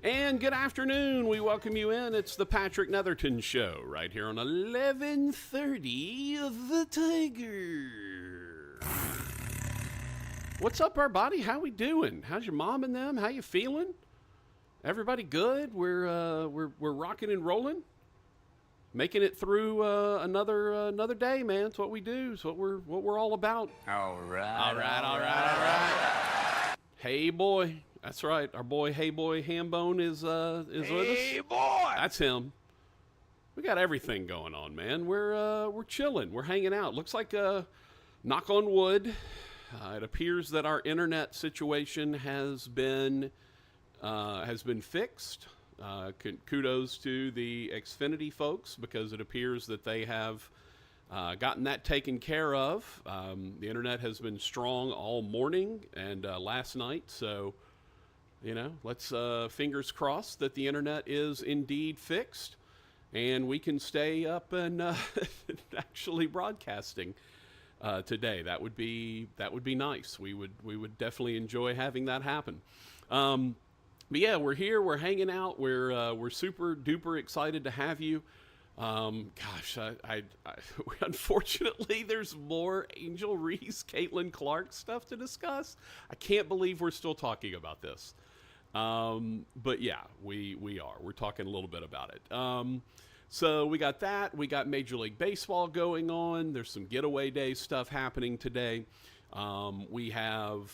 And good afternoon. We welcome you in. It's the Patrick Netherton Show right here on 1130 The Tiger. What's up, our body? How we doing? How's your mom and them? How you feeling? Everybody good? We're rocking and rolling, making it through another day, man. It's what we do. It's what we're all about. All right. All right. Hey boy, that's right. Our boy, Hey Boy Hambone is with us. Hey, boy. That's him. We got everything going on, man. We're chilling. We're hanging out. Looks like knock on wood. It appears that our internet situation has been fixed. Kudos to the Xfinity folks, because it appears that they have gotten that taken care of. The internet has been strong all morning and last night, so let's fingers crossed that the internet is indeed fixed and we can stay up and actually broadcasting today. That would be nice. We would definitely enjoy having that happen. But yeah, we're here. We're hanging out. We're super duper excited to have you. I unfortunately, there's more Angel Reese, Caitlin Clark stuff to discuss. I can't believe we're still talking about this. But yeah, we are. We're talking a little bit about it. So we got that. We got Major League Baseball going on. There's some getaway day stuff happening today. We have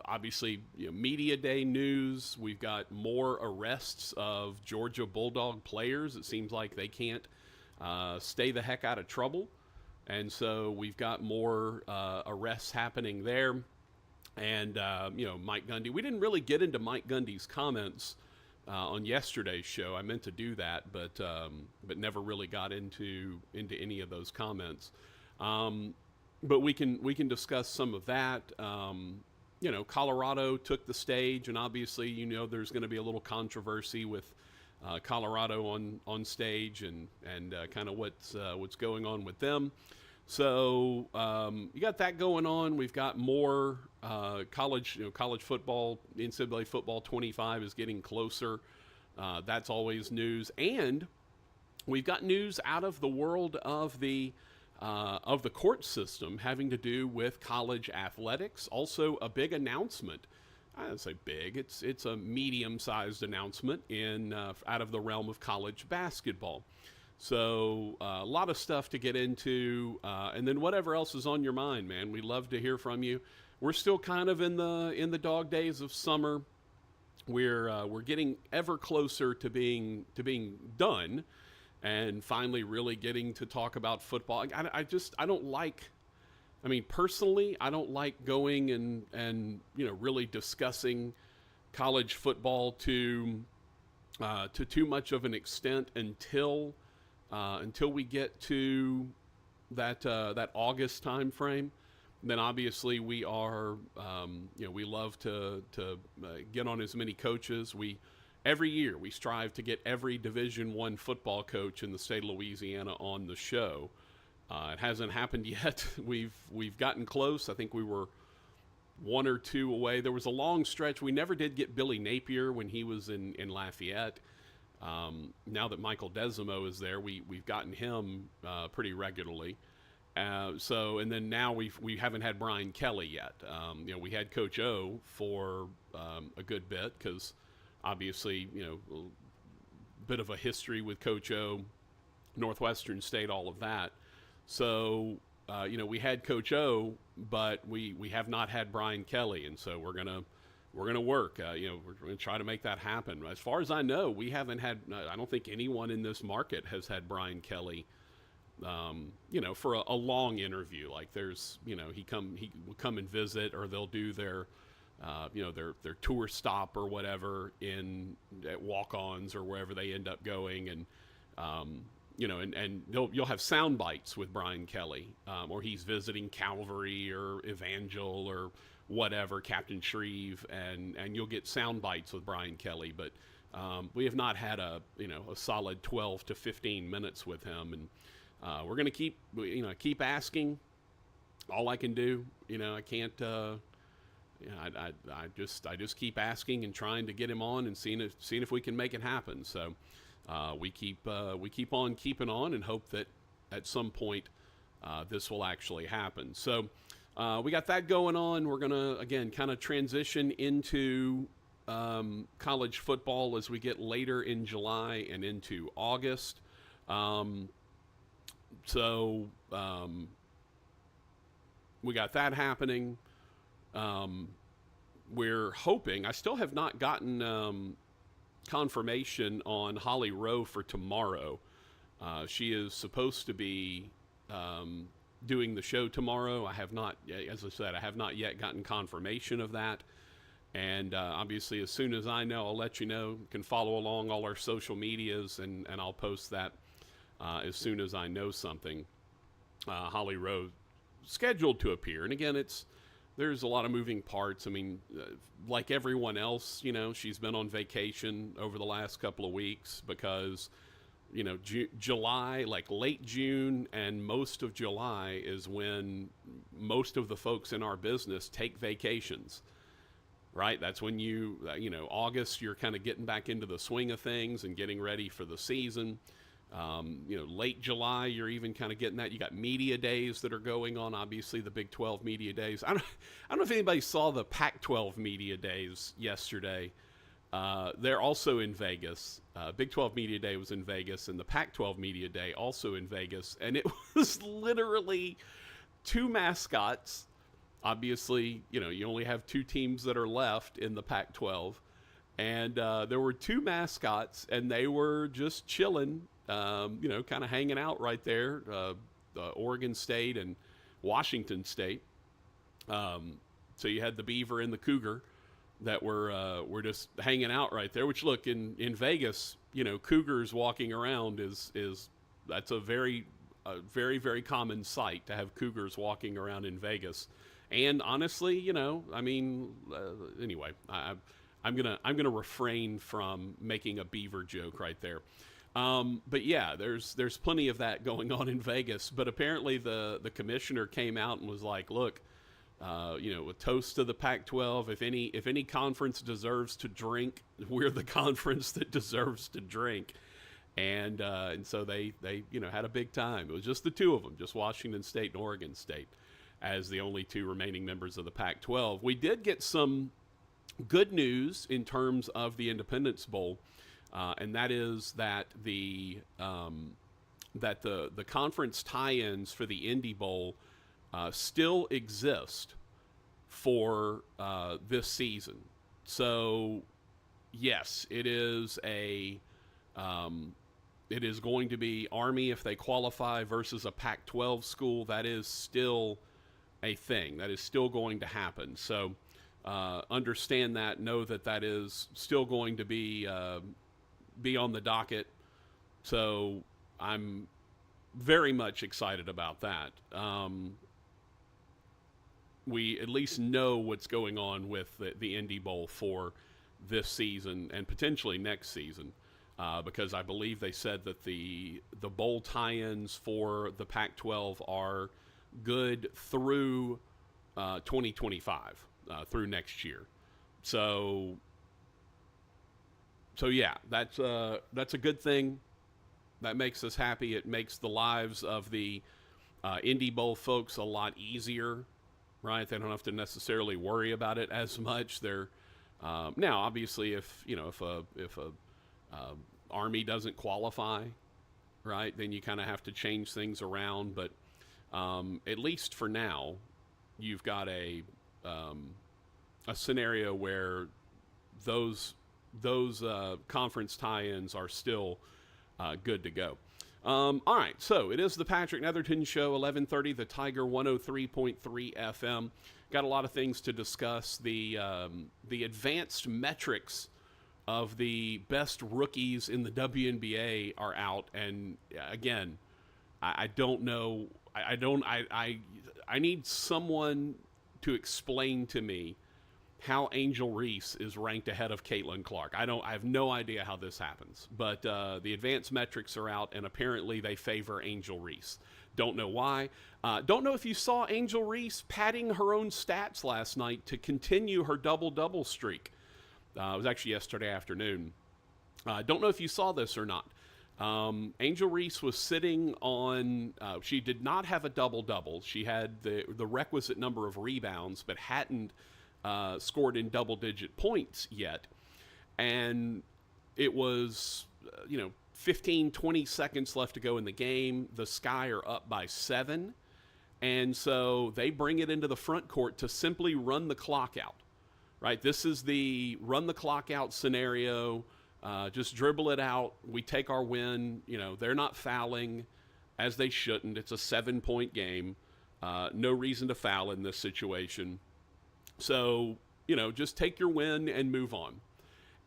obviously media day news. We've got more arrests of Georgia Bulldog players. It seems like they can't stay the heck out of trouble, and so we've got more arrests happening there. And Mike Gundy. We didn't really get into Mike Gundy's comments on yesterday's show. I meant to do that, but never really got into any of those comments. But we can discuss some of that. Colorado took the stage, and obviously, there's going to be a little controversy with Colorado on stage and kind of what's going on with them. So you got that going on. We've got more college football. NCAA football 25 is getting closer. That's always news, and we've got news out of the world of the court system having to do with college athletics. Also, a big announcement. I don't say big. It's a medium-sized announcement in out of the realm of college basketball. So a lot of stuff to get into, and then whatever else is on your mind, man. We love to hear from you. We're still kind of in the dog days of summer. We're getting ever closer to being done, and finally really getting to talk about football. I don't like. I mean, personally, I don't like going and really discussing college football to too much of an extent until we get to that August time frame. Then obviously we are we love to get on as many coaches. Every year we strive to get every Division I football coach in the state of Louisiana on the show. It hasn't happened yet. We've gotten close. I think we were one or two away. There was a long stretch. We never did get Billy Napier when he was in Lafayette. Now that Michael Desimo is there, we've gotten him pretty regularly. And then now we haven't had Brian Kelly yet. We had Coach O for a good bit because obviously a bit of a history with Coach O, Northwestern State, all of that. So we had Coach O, but we have not had Brian Kelly, and so we're gonna work. We're gonna try to make that happen. As far as I know, we haven't had. I don't think anyone in this market has had Brian Kelly. For a long interview. Like there's, he will come and visit, or they'll do their tour stop or whatever at walk-ons or wherever they end up going, and you'll have sound bites with Brian Kelly, or he's visiting Calvary or Evangel or whatever, Captain Shreve, and you'll get sound bites with Brian Kelly, but we have not had a solid 12 to 15 minutes with him, and we're going to keep asking. All I can do, I can't I just keep asking and trying to get him on and seeing if we can make it happen. So we keep on keeping on and hope that at some point this will actually happen. So we got that going on. We're gonna again kind of transition into college football as we get later in July and into August. So we got that happening. We're hoping, I still have not gotten confirmation on Holly Rowe for tomorrow. She is supposed to be doing the show tomorrow. I have not, as I said, I have not yet gotten confirmation of that. And obviously, as soon as I know, I'll let you know. You can follow along all our social medias, and I'll post that as soon as I know something. Holly Rowe scheduled to appear. And again, there's a lot of moving parts. I mean, like everyone else, she's been on vacation over the last couple of weeks because, July, like late June and most of July is when most of the folks in our business take vacations, right? That's when August, you're kind of getting back into the swing of things and getting ready for the season. Late July, you're even kind of getting that. You got media days that are going on. Obviously, the Big 12 media days. I don't know if anybody saw the Pac-12 media days yesterday. They're also in Vegas. Big 12 media day was in Vegas, and the Pac-12 media day also in Vegas. And it was literally two mascots. Obviously, you only have two teams that are left in the Pac-12. And there were two mascots, and they were just chilling, kind of hanging out right there, Oregon State and Washington State. So you had the Beaver and the Cougar that were just hanging out right there. Which, look, in Vegas, Cougars walking around that's a very, very common sight to have Cougars walking around in Vegas. And honestly, anyway, I'm gonna refrain from making a Beaver joke right there. But yeah, there's plenty of that going on in Vegas. But apparently the commissioner came out and was like, look, a toast to the Pac-12. If any conference deserves to drink, we're the conference that deserves to drink. And so they had a big time. It was just the two of them, just Washington State and Oregon State, as the only two remaining members of the Pac-12. We did get some good news in terms of the Independence Bowl, and that is that the conference tie-ins for the Indy Bowl still exist for this season. So yes, it is going to be Army if they qualify versus a Pac-12 school. That is still a thing. That is still going to happen. So understand that. Know that is still going to be on the docket. So I'm very much excited about that. We at least know what's going on with the Indy Bowl for this season and potentially next season, because I believe they said that the bowl tie-ins for the Pac-12 are good through 2025, through next year. So yeah, that's a good thing. That makes us happy. It makes the lives of the Indy Bowl folks a lot easier, right? They don't have to necessarily worry about it as much. They're now obviously if Army doesn't qualify, right, then you kind of have to change things around. But at least for now, you've got a scenario where those conference tie-ins are still good to go. All right, so it is the Patrick Netherton Show, 1130, the Tiger 103.3 FM. Got a lot of things to discuss. The advanced metrics of the best rookies in the WNBA are out, and again, I don't know. I need someone to explain to me how Angel Reese is ranked ahead of Caitlin Clark. I have no idea how this happens, but the advanced metrics are out, and apparently they favor Angel Reese. Don't know why. Don't know if you saw Angel Reese padding her own stats last night to continue her double-double streak. It was actually yesterday afternoon. Don't know if you saw this or not. Angel Reese was sitting on, she did not have a double-double. She had the requisite number of rebounds, but hadn't scored in double-digit points yet. And it was, 15, 20 seconds left to go in the game. The Sky are up by 7. And so they bring it into the front court to simply run the clock out, right? This is the run the clock out scenario. Just dribble it out. We take our win. They're not fouling as they shouldn't. It's a 7-point game. No reason to foul in this situation. So, just take your win and move on.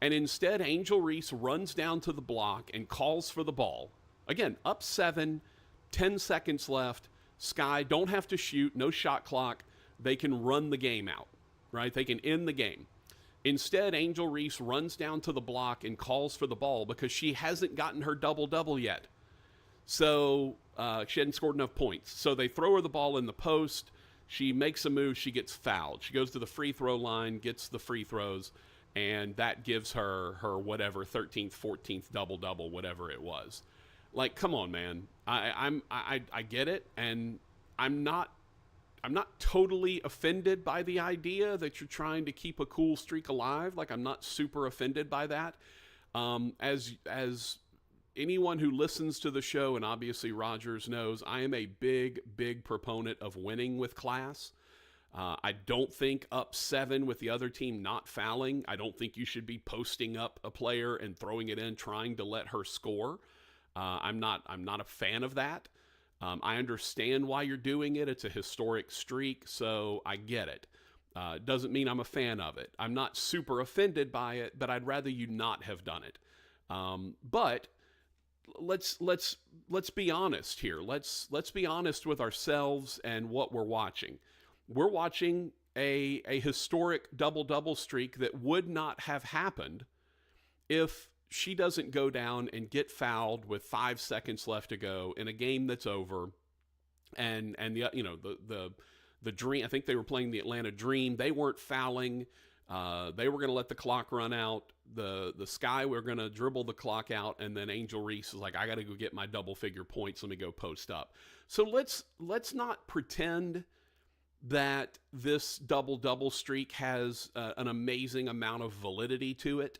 And instead, Angel Reese runs down to the block and calls for the ball. Again, up 7, 10 seconds left. Sky don't have to shoot, no shot clock. They can run the game out, right? They can end the game. Instead, Angel Reese runs down to the block and calls for the ball because she hasn't gotten her double-double yet. So she hadn't scored enough points. So they throw her the ball in the post. She makes a move. She gets fouled. She goes to the free throw line, gets the free throws, and that gives her whatever 13th, 14th double-double, whatever it was. Like, come on, man. I get it, and I'm not totally offended by the idea that you're trying to keep a cool streak alive. Like, I'm not super offended by that. As anyone who listens to the show, and obviously Rogers knows, I am a big, big proponent of winning with class. I don't think up 7 with the other team not fouling. I don't think you should be posting up a player and throwing it in, trying to let her score. I'm not a fan of that. I understand why you're doing it. It's a historic streak, so I get it. Doesn't mean I'm a fan of it. I'm not super offended by it, but I'd rather you not have done it. But let's be honest here. Let's be honest with ourselves and what we're watching. We're watching a historic double-double streak that would not have happened if she doesn't go down and get fouled with 5 seconds left to go in a game that's over. And the Dream, I think they were playing the Atlanta Dream. They weren't fouling. They were going to let the clock run out. The Sky were going to dribble the clock out, and then Angel Reese was like, I got to go get my double-figure points. Let me go post up. So let's not pretend that this double-double streak has an amazing amount of validity to it.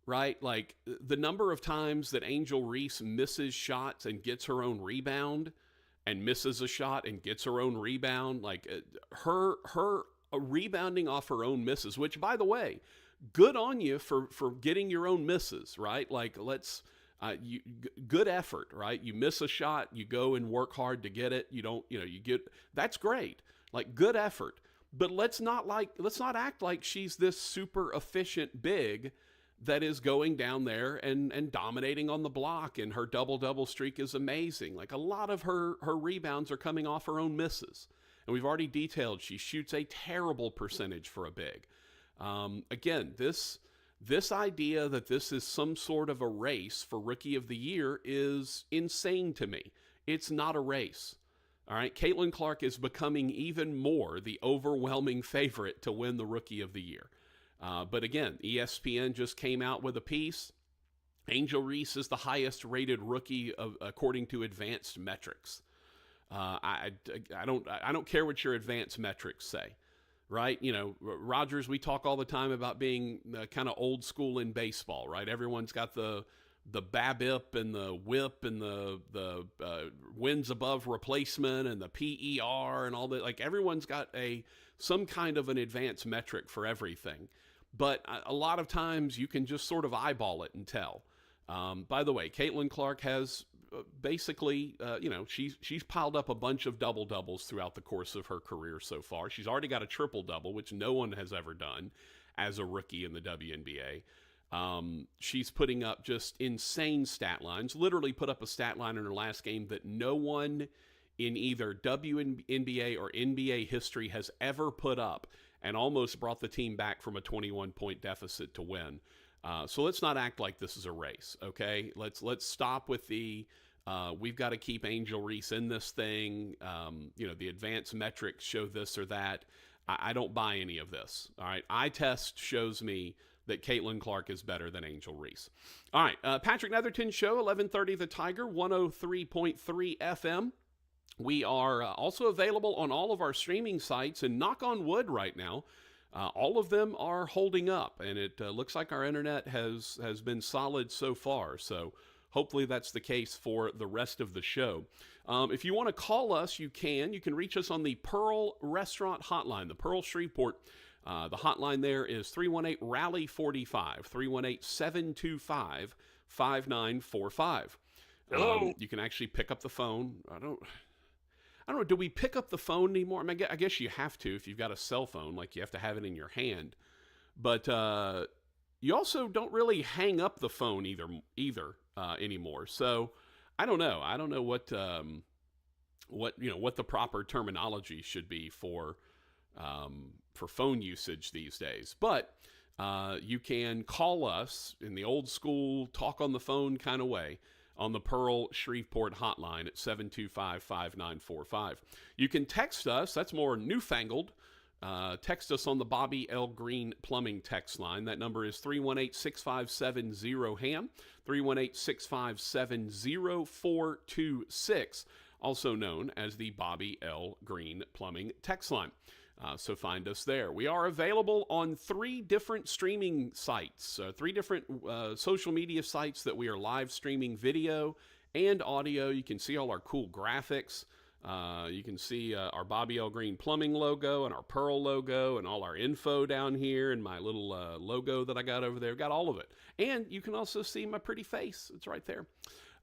Right? Like, the number of times that Angel Reese misses shots and gets her own rebound and misses a shot and gets her own rebound, like her rebounding off her own misses, which, by the way, good on you for getting your own misses, right? Like, good effort, right? You miss a shot, you go and work hard to get it. That's great. Like, good effort. But let's not act like she's this super efficient big that is going down there and dominating on the block, and her double-double streak is amazing. Like, a lot of her rebounds are coming off her own misses. And we've already detailed she shoots a terrible percentage for a big. Again, this idea that this is some sort of a race for Rookie of the Year is insane to me. It's not a race. All right, Caitlin Clark is becoming even more the overwhelming favorite to win the Rookie of the Year. But again, ESPN just came out with a piece. Angel Reese is the highest rated rookie according to advanced metrics. I don't care what your advanced metrics say, right? Rogers, we talk all the time about being kind of old school in baseball, right? Everyone's got the BABIP and the WHIP and the wins above replacement and the PER and all that. Like, everyone's got some kind of an advanced metric for everything. But a lot of times you can just sort of eyeball it and tell. By the way, Caitlin Clark has basically, she's piled up a bunch of double-doubles throughout the course of her career so far. She's already got a triple-double, which no one has ever done as a rookie in the WNBA. She's putting up just insane stat lines, literally put up a stat line in her last game that no one in either WNBA or NBA history has ever put up and almost brought the team back from a 21-point deficit to win. So let's not act like this is a race, okay? Let's stop with the we've got to keep Angel Reese in this thing. The advanced metrics show this or that. I don't buy any of this. All right, eye test shows me that Caitlin Clark is better than Angel Reese. All right, Patrick Netherton Show, 1130 The Tiger, 103.3 FM. We are also available on all of our streaming sites, and knock on wood right now, all of them are holding up, and it looks like our internet has been solid so far. So hopefully that's the case for the rest of the show. If you want to call us, you can. You can reach us on the Pearl Restaurant Hotline, the Pearl Shreveport. The hotline there is 318-RALLY-45, 318-725-5945. Hello. You can actually pick up the phone. I don't know, do we pick up the phone anymore? I mean, I guess you have to if you've got a cell phone, like you have to have it in your hand. But you also don't really hang up the phone either anymore. So I don't know. I don't know what the proper terminology should be for phone usage these days. But you can call us in the old school talk on the phone kind of way on the Pearl Shreveport hotline at 725-5945. You can text us. That's more newfangled. Text us on the Bobby L. Green Plumbing text line. That number is 318-6570-HAM, 318-657-0426, also known as the Bobby L. Green Plumbing text line. So find us there. We are available on 3 different streaming sites, 3 different social media sites that we are live streaming video and audio. You can see all our cool graphics. You can see our Bobby L. Green Plumbing logo and our Pearl logo and all our info down here and my little logo that I got over there. Got all of it. And you can also see my pretty face. It's right there.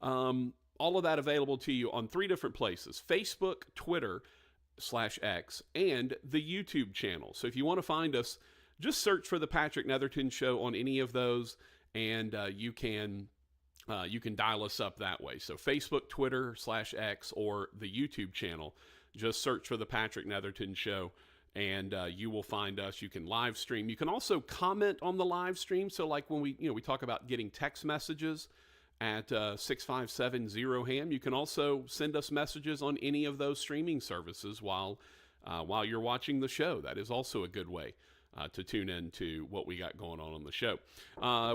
All of that available to you on 3 different places: Facebook, Twitter, /X, and the YouTube channel. So if you want to find us, just search for the Patrick Netherton Show on any of those, and you can dial us up that way. So Facebook, Twitter /X, or the YouTube channel. Just search for the Patrick Netherton Show, and you will find us. You can live stream. You can also comment on the live stream. So like when we talk about getting text messages at 6570-HAM. You can also send us messages on any of those streaming services while you're watching the show. That is also a good way to tune in to what we got going on the show.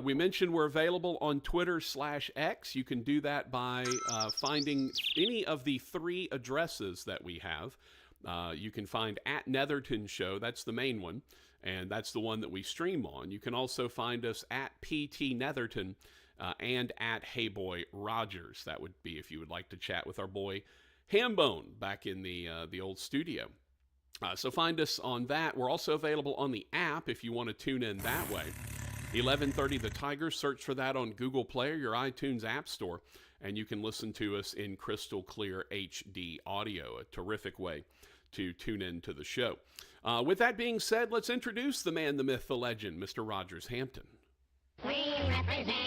We mentioned we're available on Twitter /X. You can do that by finding any of the 3 addresses that we have. You can find at Netherton Show. That's the main one, and that's the one that we stream on. You can also find us at PT Netherton, and at Hey Boy Rogers. That would be if you would like to chat with our boy Hambone back in the old studio. So find us on that. We're also available on the app if you want to tune in that way. 1130 The Tiger. Search for that on Google Play or your iTunes App Store, and you can listen to us in crystal clear HD audio. A terrific way to tune in to the show. With that being said, let's introduce the man, the myth, the legend, Mr. Rogers Hampton. We represent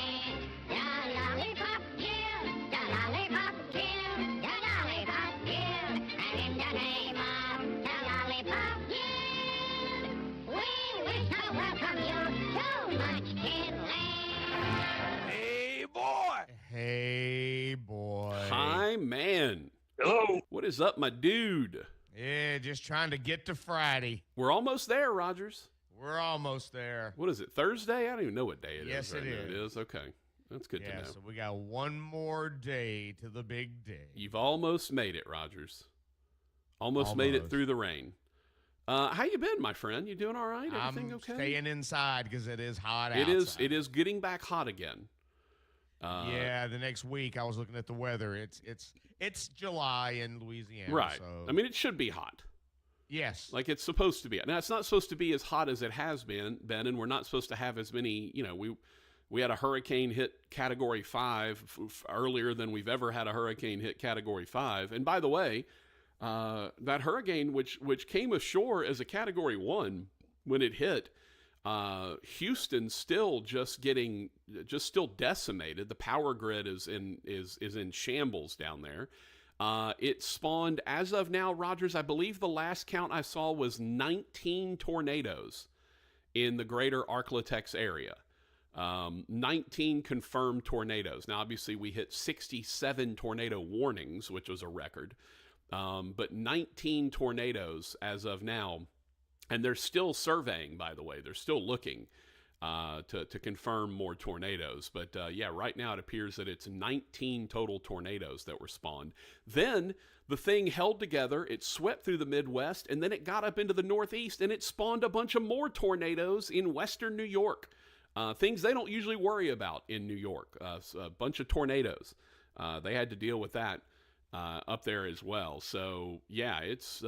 the Lollipop Guild, the Lollipop Guild, the Lollipop Guild, and in the name of the Lollipop Guild, we wish to welcome you to Munchkin Land. Hey, boy. Hey, boy. Hi, man. Hello. What is up, my dude? Yeah, just trying to get to Friday. We're almost there, Rogers. We're almost there. What is it, Thursday? I don't even know what day it is. Yes, right it now. is. It is? Okay. That's good to know. So we got one more day to the big day. You've almost made it, Rogers. Almost made it Almost. through the rain. How you been, my friend? You doing all right? Everything I'm okay? staying inside because it is hot It outside. is. It is getting back hot again. Yeah, the next week I was looking at the weather. It's July in Louisiana. Right. So I mean, it should be hot. yes. Like it's supposed to be. Now, it's not supposed to be as hot as it has been, and we're not supposed to have as many, we had a hurricane hit Category 5 earlier than we've ever had a hurricane hit Category 5. And by the way, that hurricane, which came ashore as a Category 1 when it hit, Houston still still decimated. The power grid is in shambles down there. It spawned, as of now, Rogers, I believe the last count I saw was 19 tornadoes in the greater Arklatex area. 19 confirmed tornadoes. Now, obviously, we hit 67 tornado warnings, which was a record. But 19 tornadoes as of now. And they're still surveying, by the way. They're still looking to confirm more tornadoes. But yeah, right now it appears that it's 19 total tornadoes that were spawned. Then the thing held together. It swept through the Midwest, and then it got up into the Northeast, and it spawned a bunch of more tornadoes in western New York. Things they don't usually worry about in New York. A bunch of tornadoes. They had to deal with that up there as well. So yeah, it's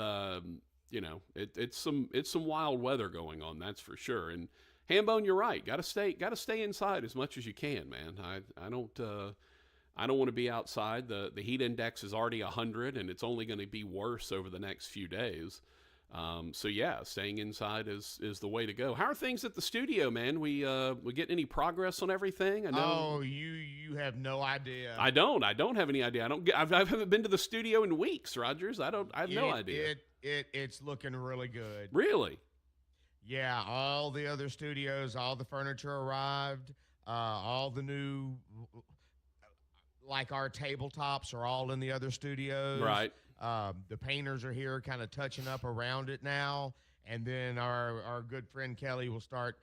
it's some wild weather going on, that's for sure. And Hambone, you're right. Got to stay inside as much as you can, man. I don't want to be outside. The heat index is already 100, and it's only going to be worse over the next few days. So yeah, staying inside is the way to go. How are things at the studio, man? We getting any progress on everything? I know. Oh, you have no idea. I don't have any idea. I haven't been to the studio in weeks, Rogers. I have no idea. It's looking really good. Really? Yeah, all the other studios, all the furniture arrived, all the new, like our tabletops are all in the other studios. Right. The painters are here kind of touching up around it now. And then our good friend Kelly will start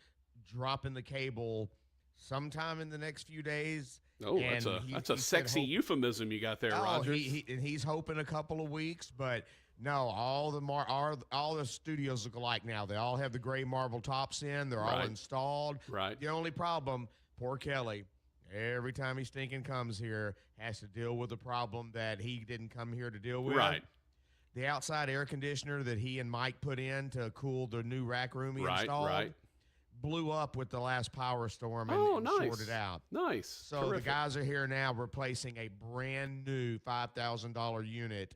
dropping the cable sometime in the next few days. Oh, that's a sexy euphemism you got there, Rogers. He's hoping a couple of weeks, but no, all the studios look alike now. They all have the gray marble tops in. They're all installed. Right. The only problem, poor Kelly, every time he stinking comes here, has to deal with the problem that he didn't come here to deal with. Right. The outside air conditioner that he and Mike put in to cool the new rack room he installed blew up with the last power storm and sorted out. Nice. So Terrific. the guys are here now replacing a brand new $5,000 unit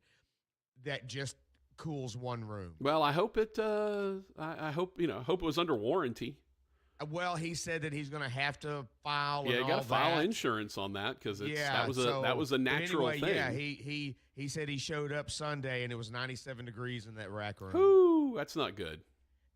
that just cools one room. Well, I hope it. I hope it was under warranty. Well, he said that he's going to have to file. Yeah, and you got all to file that. insurance on that because Yeah, that was a natural anyway, thing. Yeah, he said he showed up Sunday and it was 97 degrees in that rack room. Ooh, that's not good.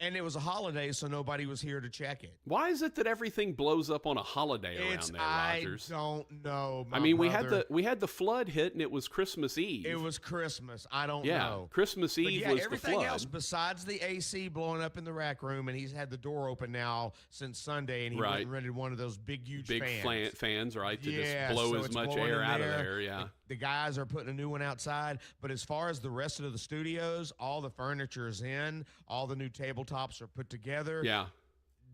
And it was a holiday, so nobody was here to check it. Why is it that everything blows up on a holiday around there, Rogers? I don't know. I mean, we had the flood hit, and it was Christmas Eve. It was Christmas. I don't yeah, know. Christmas Eve But yeah, was the everything flood. else besides the AC blowing up in the rack room, and he's had the door open now since Sunday, and he went and rented one of those big, huge fans, right, to Yeah, just blow so as it's much blowing air in out of there. there. Yeah. The guys are putting a new one outside, but as far as the rest of the studios, all the furniture is in, all the new tabletops are put together. Yeah.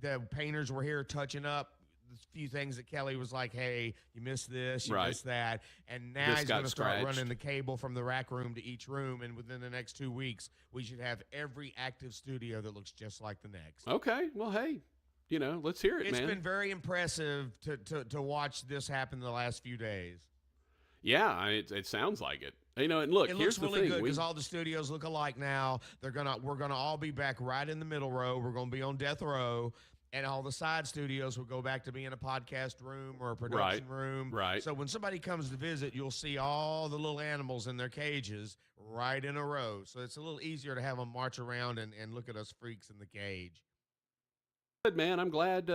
The painters were here touching up the few things that Kelly was like, hey, you missed this, you missed that. And now This he's got going to start scratched. running the cable from the rack room to each room, and within the next 2 weeks, we should have every active studio that looks just like the next. Okay. Well, hey, let's hear it, man. It's been very impressive to watch this happen the last few days. Yeah, it sounds like it. And look, It here's looks the really thing. good because all the studios look alike now. We're gonna all be back right in the middle row. We're gonna be on death row, and all the side studios will go back to being a podcast room or a production room. Right. So when somebody comes to visit, you'll see all the little animals in their cages right in a row. So it's a little easier to have them march around and look at us freaks in the cage. Good, man. I'm glad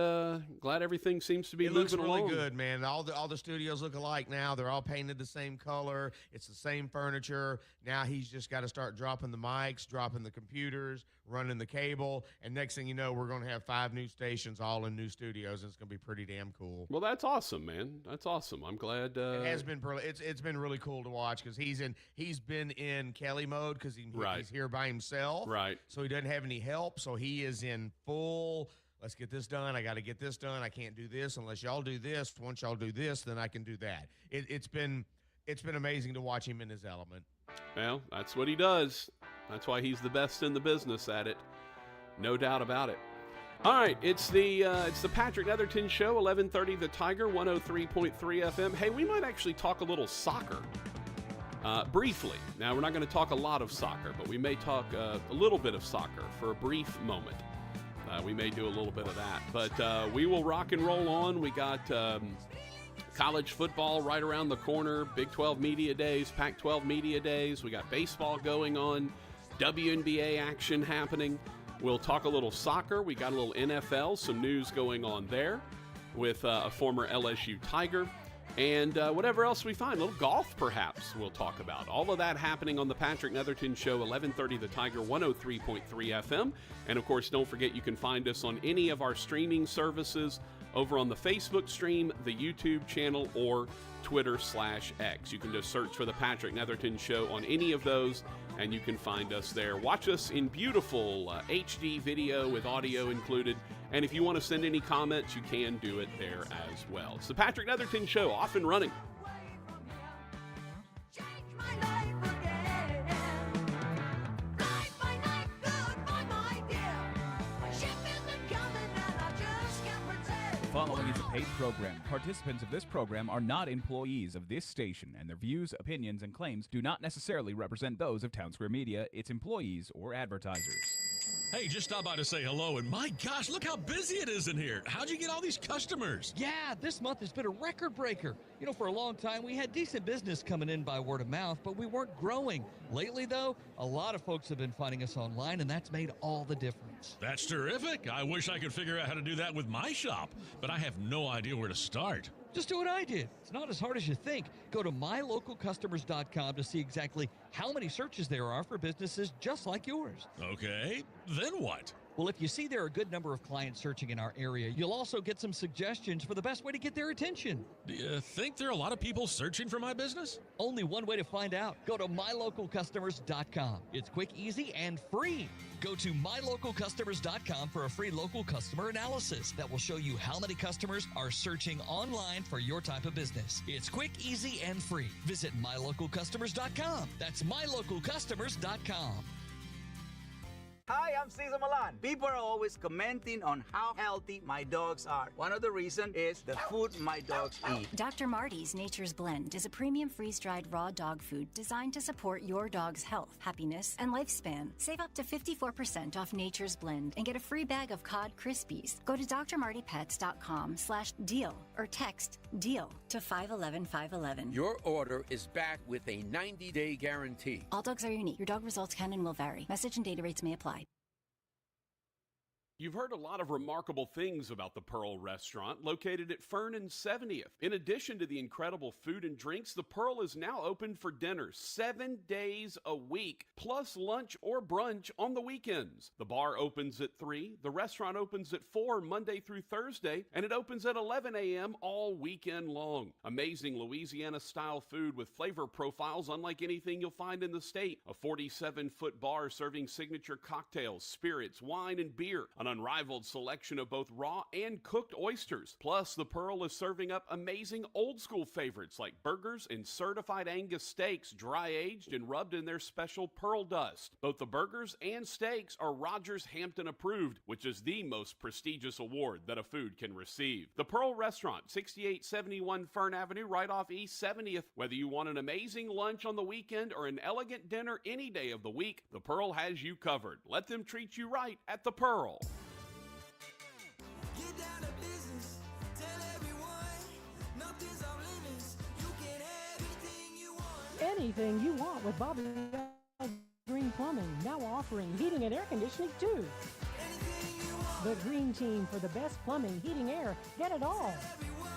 everything seems to be It moving looks really along. good, man. All the studios look alike now. They're all painted the same color. It's the same furniture. Now he's just got to start dropping the mics, dropping the computers, running the cable, and next thing you know, we're going to have 5 new stations all in new studios, and it's going to be pretty damn cool. Well, that's awesome, man. That's awesome. I'm glad. It has been it's been really cool to watch because he's been in Kelly mode because he's here by himself, Right. So he doesn't have any help. So he is in full. Let's get this done. I got to get this done. I can't do this unless y'all do this. Once y'all do this, then I can do that. It's been amazing to watch him in his element. Well, that's what he does. That's why he's the best in the business at it. No doubt about it. All right, it's the Patrick Netherton Show, 1130 The Tiger, 103.3 FM. Hey, we might actually talk a little soccer briefly. Now, we're not going to talk a lot of soccer, but we may talk a little bit of soccer for a brief moment. We may do a little bit of that, but we will rock and roll on. We got college football right around the corner, Big 12 Media Days, Pac-12 Media Days. We got baseball going on, WNBA action happening. We'll talk a little soccer. We got a little NFL, some news going on there with a former LSU Tiger. And whatever else we find, a little golf perhaps we'll talk about. All of that happening on the Patrick Netherton Show, 1130 The Tiger, 103.3 FM. And of course, don't forget you can find us on any of our streaming services over on the Facebook stream, the YouTube channel, or Twitter/X. You can just search for the Patrick Netherton Show on any of those, and you can find us there. Watch us in beautiful HD video with audio included. And if you want to send any comments, you can do it there as well. It's the Patrick Netherton Show, off and running. Following is a paid program. Participants of this program are not employees of this station, and their views, opinions, and claims do not necessarily represent those of Town Square Media, its employees, or advertisers. Hey, just stop by to say hello, and my gosh, look how busy it is in here. How'd you get all these customers? Yeah, this month has been a record breaker. You know, for a long time, we had decent business coming in by word of mouth, but we weren't growing. Lately, though, a lot of folks have been finding us online, and that's made all the difference. That's terrific. I wish I could figure out how to do that with my shop, but I have no idea where to start. Just do what I did. It's not as hard as you think. Go to mylocalcustomers.com to see exactly how many searches there are for businesses just like yours. Okay, then what? Well, if you see there are a good number of clients searching in our area, you'll also get some suggestions for the best way to get their attention. Do you think there are a lot of people searching for my business? Only one way to find out. Go to mylocalcustomers.com. It's quick, easy, and free. Go to mylocalcustomers.com for a free local customer analysis that will show you how many customers are searching online for your type of business. It's quick, easy, and free. Visit mylocalcustomers.com. That's mylocalcustomers.com. Hi, I'm Cesar Milan. People are always commenting on how healthy my dogs are. One of the reasons is the food my dogs eat. Dr. Marty's Nature's Blend is a premium freeze-dried raw dog food designed to support your dog's health, happiness, and lifespan. Save up to 54% off Nature's Blend and get a free bag of cod Crispies. Go to drmartypets.com/deal or text DEAL to 511-511. Your order is back with a 90-day guarantee. All dogs are unique. Your dog results can and will vary. Message and data rates may apply. You've heard a lot of remarkable things about the Pearl Restaurant, located at Fern and 70th. In addition to the incredible food and drinks, the Pearl is now open for dinner 7 days a week, plus lunch or brunch on the weekends. The bar opens at 3, the restaurant opens at 4 Monday through Thursday, and it opens at 11 a.m. all weekend long. Amazing Louisiana-style food with flavor profiles unlike anything you'll find in the state. A 47-foot bar serving signature cocktails, spirits, wine, and beer. An unrivaled selection of both raw and cooked oysters. Plus, the Pearl is serving up amazing old-school favorites like burgers and certified Angus steaks, dry-aged and rubbed in their special Pearl dust. Both the burgers and steaks are Rogers Hampton approved, which is the most prestigious award that a food can receive. The Pearl Restaurant, 6871 Fern Avenue, right off East 70th. Whether you want an amazing lunch on the weekend or an elegant dinner any day of the week, the Pearl has you covered. Let them treat you right at the Pearl. Get down to business, tell everyone, nothing's off limits. You can have anything you want. Anything you want with Bobby Green Plumbing, now offering heating and air conditioning too. Anything you want. The Green Team for the best plumbing, heating, air, get it all. Everyone,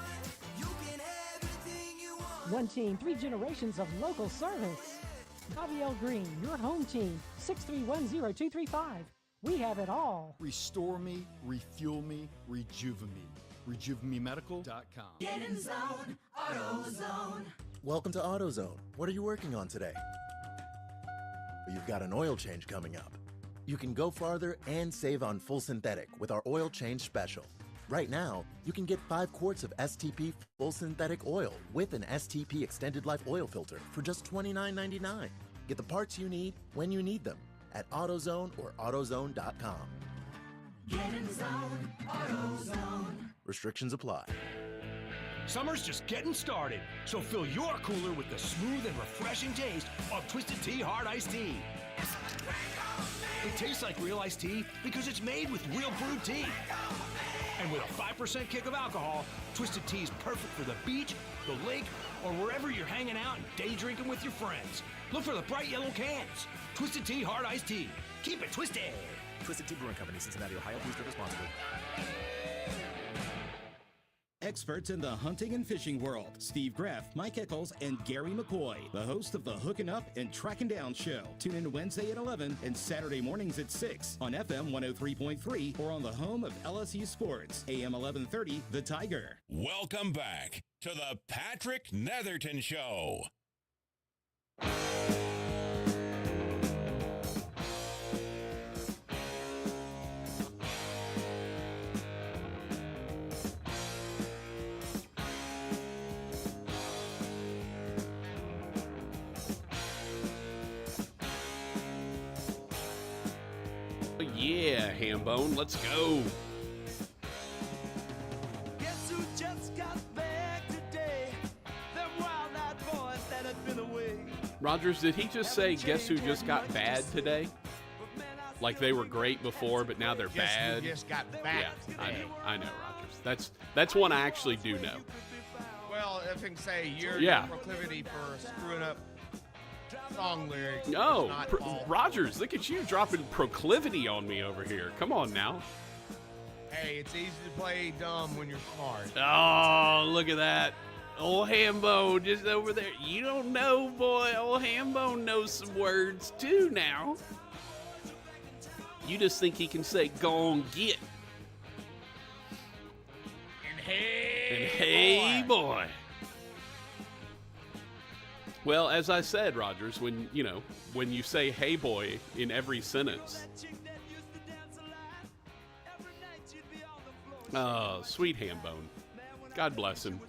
you can have anything you want. One team, 3 generations of local service. Bobby L. Green, your home team, 6310235. We have it all. Restore me, refuel me, rejuvenate me. RejuveMeMedical.com. Get in zone, AutoZone. Welcome to AutoZone. What are you working on today? You've got an oil change coming up. You can go farther and save on full synthetic with our oil change special. Right now, you can get 5 quarts of STP full synthetic oil with an STP extended life oil filter for just $29.99. Get the parts you need when you need them at AutoZone or AutoZone.com. Get in zone, AutoZone. Restrictions apply. Summer's just getting started, so fill your cooler with the smooth and refreshing taste of Twisted Tea Hard Iced Tea. It tastes like real iced tea because it's made with real brewed tea. And with a 5% kick of alcohol, Twisted Tea is perfect for the beach, the lake, or wherever you're hanging out and day drinking with your friends. Look for the bright yellow cans. Twisted Tea Hard Iced Tea. Keep it twisted. Twisted Tea Brewing Company, Cincinnati, Ohio. Please drink responsibly. Experts in the hunting and fishing world, Steve Greff, Mike Eccles, and Gary McCoy, the host of the Hooking Up and Tracking Down Show. Tune in Wednesday at 11 and Saturday mornings at 6 on FM 103.3 or on the home of LSU Sports, AM 1130, The Tiger. Welcome back to the Patrick Netherton Show. Yeah, Hambone, let's go. Guess who just got back today? Them wild-eyed boys that had been away. Rogers, did he just say, guess who just got bad today? Like they were great before, but now they're Guess bad? who just got back Yeah, today? I know, Rogers. That's one I actually do know. Well, I think say your proclivity for screwing up song lyrics. No, not all. Rogers, look at you dropping proclivity on me over here. Come on now. Hey, it's easy to play dumb when you're smart. Oh, look at that. Old Hambone just over there. You don't know, boy. Old Hambone knows some words too now. You just think he can say, go on, get. And hey, hey boy. Well, as I said, Rogers, when you say hey boy in every sentence. Oh, sweet Hambone. God bless him.